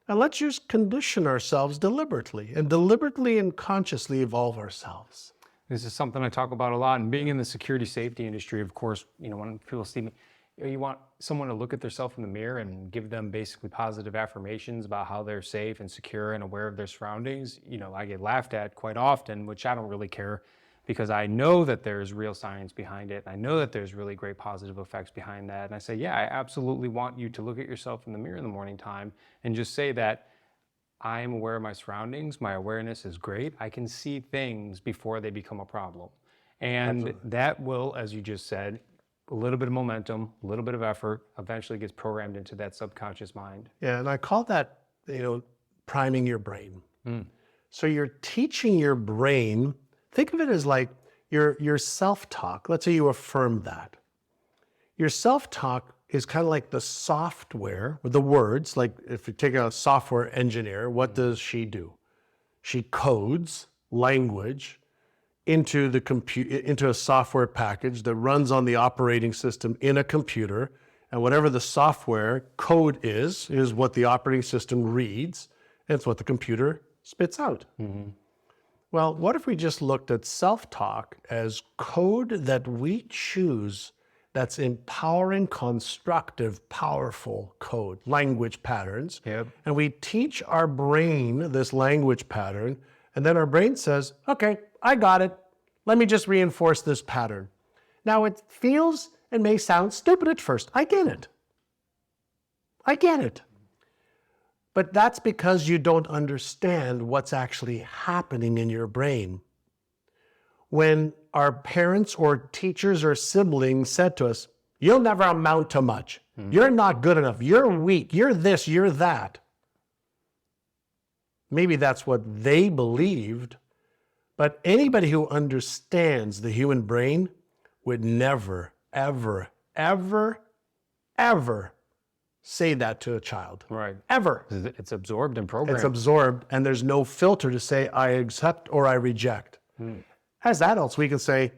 Speaker 2: And let's just condition ourselves deliberately and consciously evolve ourselves.
Speaker 1: This is something I talk about a lot. And being in the security safety industry, of course, when people see me, you want someone to look at themselves in the mirror and give them basically positive affirmations about how they're safe and secure and aware of their surroundings. I get laughed at quite often, which I don't really care, because I know that there's real science behind it. I know that there's really great positive effects behind that. And I say, yeah, I absolutely want you to look at yourself in the mirror in the morning time and just say that I am aware of my surroundings. My awareness is great. I can see things before they become a problem. And that will, as you just said, a little bit of momentum, a little bit of effort, eventually gets programmed into that subconscious mind.
Speaker 2: Yeah, and I call that, priming your brain. So you're teaching your brain. Think of it as like your self-talk. Let's say you affirm that. Your self-talk is kind of like the software with the words. Like if you take a software engineer, what does she do? She codes language into a software package that runs on the operating system in a computer. And whatever the software code is what the operating system reads, and it's what the computer spits out. Well, what if we just looked at self-talk as code that we choose that's empowering, constructive, powerful code, language patterns.
Speaker 1: Yep.
Speaker 2: And we teach our brain this language pattern, and then our brain says, okay, I got it. Let me just reinforce this pattern. Now, it feels and may sound stupid at first. I get it. But that's because you don't understand what's actually happening in your brain. When our parents or teachers or siblings said to us, you'll never amount to much. You're not good enough. You're weak. You're this, you're that. Maybe that's what they believed, but anybody who understands the human brain would never, ever, ever, ever say that to a child.
Speaker 1: Right.
Speaker 2: Ever.
Speaker 1: It's absorbed and programmed.
Speaker 2: It's absorbed, and there's no filter to say, I accept or I reject. As adults, we can say,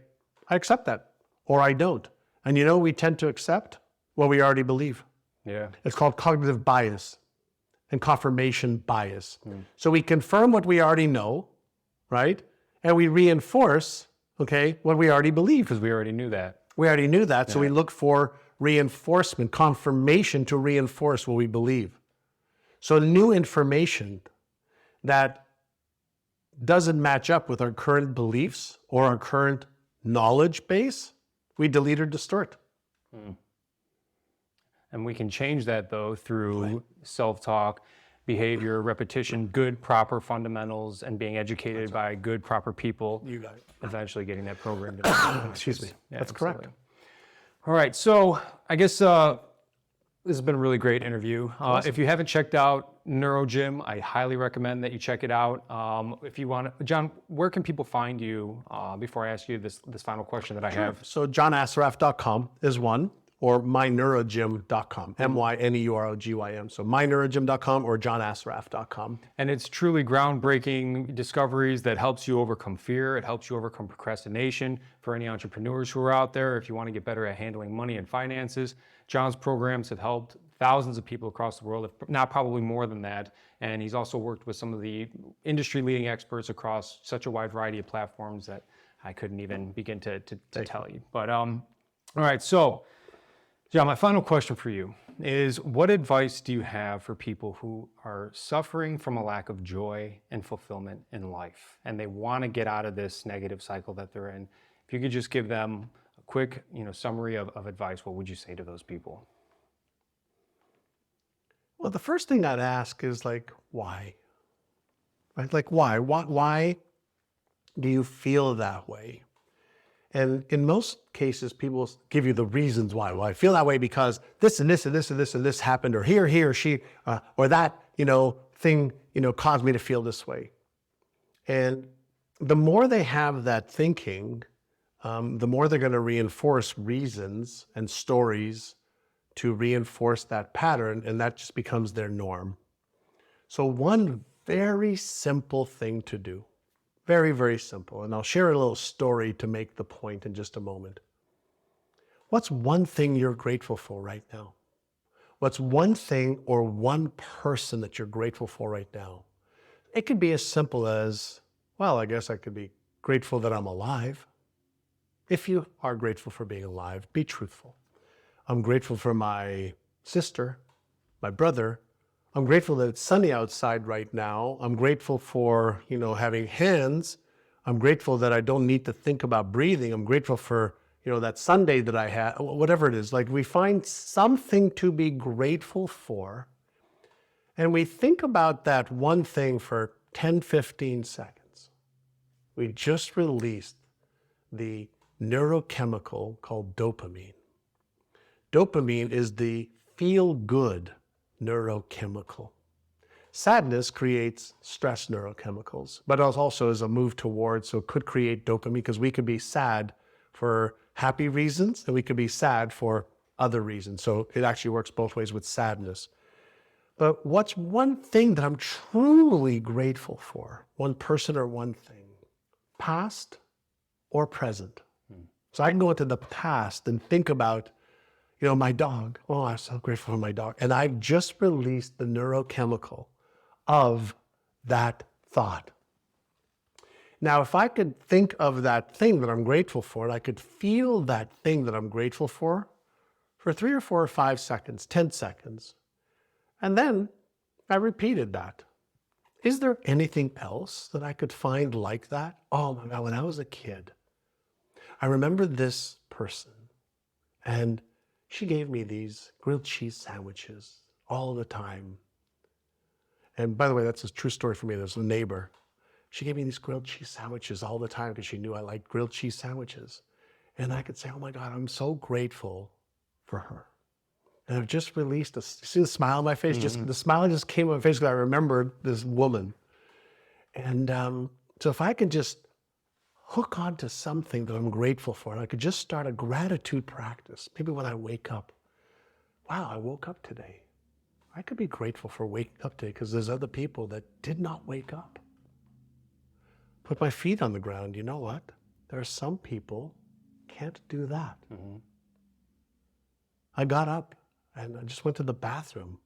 Speaker 2: I accept that, or I don't. And we tend to accept what we already believe.
Speaker 1: Yeah.
Speaker 2: It's called cognitive bias and confirmation bias. So we confirm what we already know, right? And we reinforce Okay, what we already believe.
Speaker 1: Because we already knew that.
Speaker 2: We already knew that, so we look for reinforcement, confirmation to reinforce what we believe. So new information that doesn't match up with our current beliefs or our current knowledge base, we delete or distort.
Speaker 1: And we can change that, though, through self-talk, behavior, repetition, good, proper fundamentals, and being educated by good, proper people.
Speaker 2: You got it.
Speaker 1: Eventually getting that program.
Speaker 2: Excuse me.
Speaker 1: Yeah,
Speaker 2: That's
Speaker 1: absolutely.
Speaker 2: correct.
Speaker 1: All right, so I guess this has been a really great interview. If you haven't checked out NeuroGym, I highly recommend that you check it out. If you want, John, where can people find you? Before I ask you this final question that I have.
Speaker 2: So johnassaraf.com is one, or myneurogym.com, MYNEUROGYM. So myneurogym.com or johnassaraf.com.
Speaker 1: And it's truly groundbreaking discoveries that helps you overcome fear. It helps you overcome procrastination. For any entrepreneurs who are out there, if you want to get better at handling money and finances, John's programs have helped thousands of people across the world, if not probably more than that. And he's also worked with some of the industry-leading experts across such a wide variety of platforms that I couldn't even begin to tell you. But all right, so John, my final question for you is, what advice do you have for people who are suffering from a lack of joy and fulfillment in life, and they want to get out of this negative cycle that they're in? If you could just give them a quick, summary of advice, what would you say to those people?
Speaker 2: Well, the first thing I'd ask is why? Right? Why? Why do you feel that way? And in most cases, people give you the reasons why. Well, I feel that way because this and this and this and this and this happened, or he or she, or that, thing, caused me to feel this way. And the more they have that thinking, the more they're going to reinforce reasons and stories to reinforce that pattern, and that just becomes their norm. So one very simple thing to do, very, very simple, and I'll share a little story to make the point in just a moment. What's one thing you're grateful for right now? What's one thing or one person that you're grateful for right now? It could be as simple as, well, I guess I could be grateful that I'm alive. If you are grateful for being alive, be truthful. I'm grateful for my sister, my brother. I'm grateful that it's sunny outside right now. I'm grateful for, having hands. I'm grateful that I don't need to think about breathing. I'm grateful for, that Sunday that I had, whatever it is. We find something to be grateful for, and we think about that one thing for 10, 15 seconds. We just released the neurochemical called dopamine. Dopamine is the feel-good neurochemical. Sadness creates stress neurochemicals, but also is a move towards, so it could create dopamine because we could be sad for happy reasons and we could be sad for other reasons. So it actually works both ways with sadness. But what's one thing that I'm truly grateful for? One person or one thing? Past or present? So I can go into the past and think about my dog. Oh, I'm so grateful for my dog. And I've just released the neurochemical of that thought. Now, if I could think of that thing that I'm grateful for, and I could feel that thing that I'm grateful for 3 or 4 or 5 seconds, 10 seconds, and then I repeated that. Is there anything else that I could find like that? Oh my God, when I was a kid, I remember this person, and she gave me these grilled cheese sandwiches all the time. And by the way, that's a true story for me. There's a neighbor. She gave me these grilled cheese sandwiches all the time because she knew I liked grilled cheese sandwiches. And I could say, oh my God, I'm so grateful for her. And I've just released you see the smile on my face? The smile just came on my face because I remembered this woman. And so if I could just hook onto something that I'm grateful for, and I could just start a gratitude practice. Maybe when I wake up, wow, I woke up today. I could be grateful for waking up today because there's other people that did not wake up. Put my feet on the ground. You know what? There are some people can't do that. I got up and I just went to the bathroom.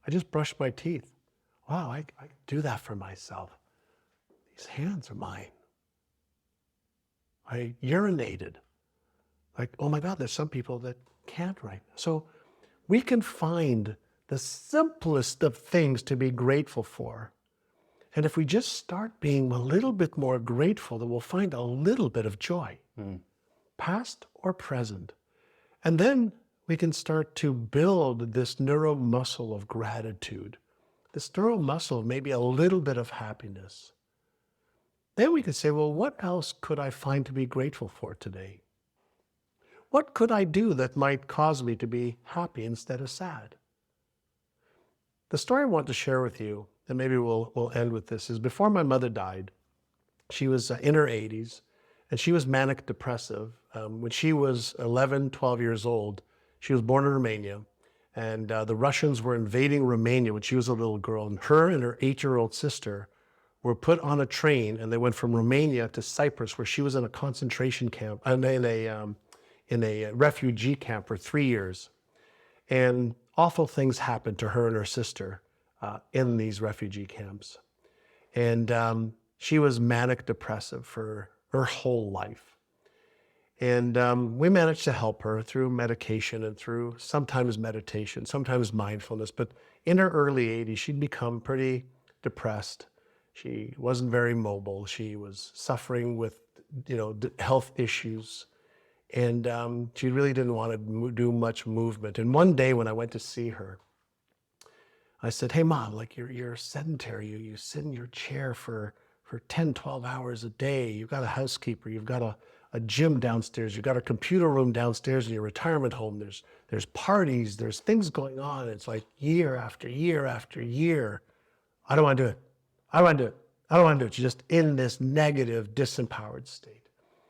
Speaker 2: I just brushed my teeth. Wow, I do that for myself. These hands are mine. I urinated. Like, oh my God, there's some people that can't write. So we can find the simplest of things to be grateful for. And if we just start being a little bit more grateful, then we'll find a little bit of joy, past or present. And then we can start to build this neuromuscle of gratitude, this neuromuscle of maybe a little bit of happiness. Then we can say, well, what else could I find to be grateful for today? What could I do that might cause me to be happy instead of sad? The story I want to share with you, and maybe we'll end with this, is before my mother died, she was in her 80s, and she was manic depressive. When she was 11, 12 years old, she was born in Romania, and the Russians were invading Romania when she was a little girl, and her and her 8-year-old sister were put on a train, and they went from Romania to Cyprus, where she was in a concentration camp, in a refugee camp for 3 years. And awful things happened to her and her sister in these refugee camps. And she was manic depressive for her whole life. And we managed to help her through medication and through sometimes meditation, sometimes mindfulness. But in her early 80s, she'd become pretty depressed. She wasn't very mobile. She was suffering with, health issues. And she really didn't want to do much movement. And one day when I went to see her, I said, hey, Mom, like you're sedentary. You sit in your chair for 10, 12 hours a day. You've got a housekeeper. You've got a gym downstairs. You've got a computer room downstairs in your retirement home. There's parties. There's things going on. It's like year after year after year. I don't want to do it. I don't want to do it. I don't want to do it. You're just in this negative, disempowered state.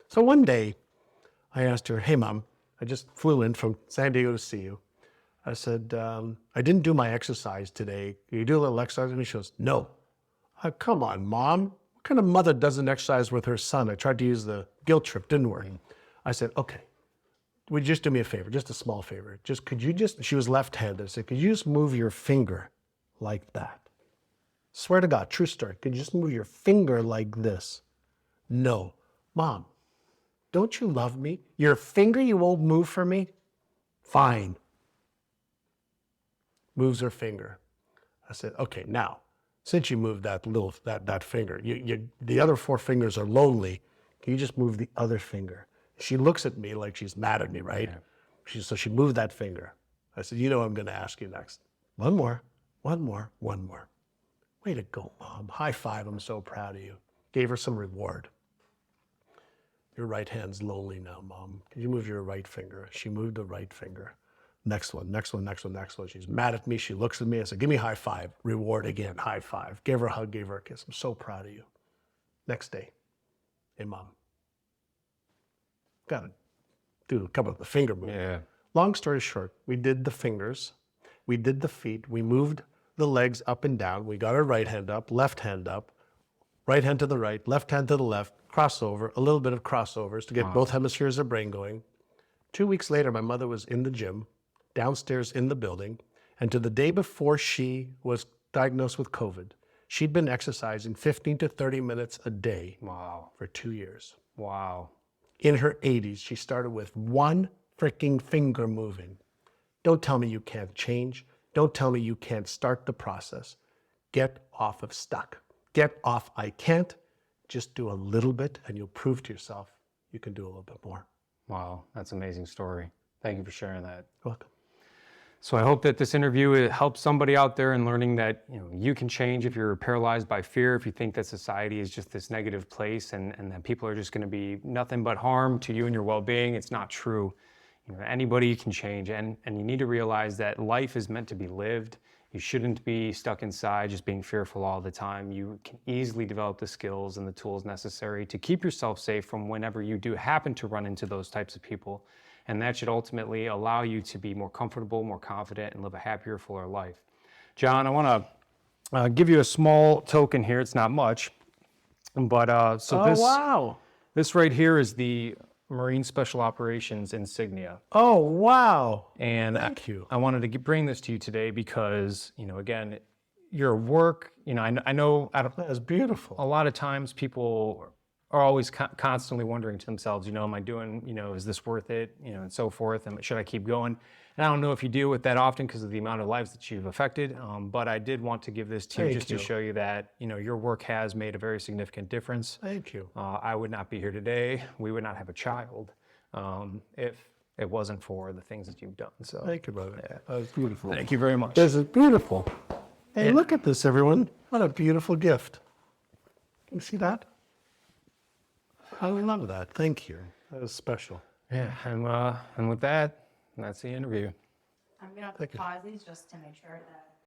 Speaker 2: So one day, I asked her, hey, Mom, I just flew in from San Diego to see you. I said, I didn't do my exercise today. Can you do a little exercise with me? She goes, no. Come on, Mom. What kind of mother doesn't exercise with her son? I tried to use the guilt trip, didn't work. I said, okay, would you just do me a favor, just a small favor? She was left-handed. I said, could you just move your finger like that? Swear to God, true story. Could you just move your finger like this? No. Mom, don't you love me? Your finger you won't move for me? Fine. Moves her finger. I said, okay, now, since you moved that finger, the other 4 fingers are lonely. Can you just move the other finger? She looks at me like she's mad at me, right? Yeah. So she moved that finger. I said, you know what I'm going to ask you next. One more. Way to go, Mom. High five. I'm so proud of you. Gave her some reward. Your right hand's lonely now, Mom. Can you move your right finger? She moved the right finger. Next one. She's mad at me. She looks at me. I said, give me a high five. Reward again. High five. Gave her a hug, gave her a kiss. I'm so proud of you. Next day. Hey, Mom. Got to do a couple of the finger moves. Yeah. Long story short, we did the fingers. We did the feet. We moved the legs up and down. We got our right hand up, left hand up, right hand to the right, left hand to the left, crossover, a little bit of crossovers to get both hemispheres of brain going. 2 weeks later, my mother was in the gym, downstairs in the building, and to the day before she was diagnosed with COVID, she'd been exercising 15 to 30 minutes a day for 2 years.
Speaker 1: Wow.
Speaker 2: In her 80s, she started with one freaking finger moving. Don't tell me you can't change. Don't tell me you can't start the process. Get off of stuck. Get off I can't. Just do a little bit and you'll prove to yourself you can do a little bit more.
Speaker 1: Wow, that's an amazing story. Thank you for sharing that.
Speaker 2: You're welcome.
Speaker 1: So I hope that this interview helps somebody out there in learning that you can change if you're paralyzed by fear, if you think that society is just this negative place and that people are just going to be nothing but harm to you and your well-being. It's not true. Anybody can change, and you need to realize that life is meant to be lived. You shouldn't be stuck inside just being fearful all the time. You can easily develop the skills and the tools necessary to keep yourself safe from whenever you do happen to run into those types of people. And that should ultimately allow you to be more comfortable, more confident, and live a happier, fuller life. John, I want to give you a small token here. It's not much, but
Speaker 2: wow.
Speaker 1: This right here is the Marine Special Operations insignia.
Speaker 2: Oh, wow.
Speaker 1: And
Speaker 2: thank you.
Speaker 1: I wanted to bring this to you today because, again, your work, I know
Speaker 2: that's beautiful.
Speaker 1: A lot of times people are always constantly wondering to themselves, am I doing, is this worth it, and so forth, and should I keep going? And I don't know if you deal with that often because of the amount of lives that you've affected, but I did want to give this to you
Speaker 2: Thank
Speaker 1: just
Speaker 2: you.
Speaker 1: to show you that, your work has made a very significant difference.
Speaker 2: Thank you.
Speaker 1: I would not be here today. We would not have a child if it wasn't for the things that you've done. So
Speaker 2: Thank you, brother. That was beautiful.
Speaker 1: thank you very much.
Speaker 2: This is beautiful. Hey, look at this, everyone. What a beautiful gift. Can you see that? I love that. Thank you. That was special.
Speaker 1: Yeah, and with that, that's the interview.
Speaker 3: I'm going to pause these just to make sure that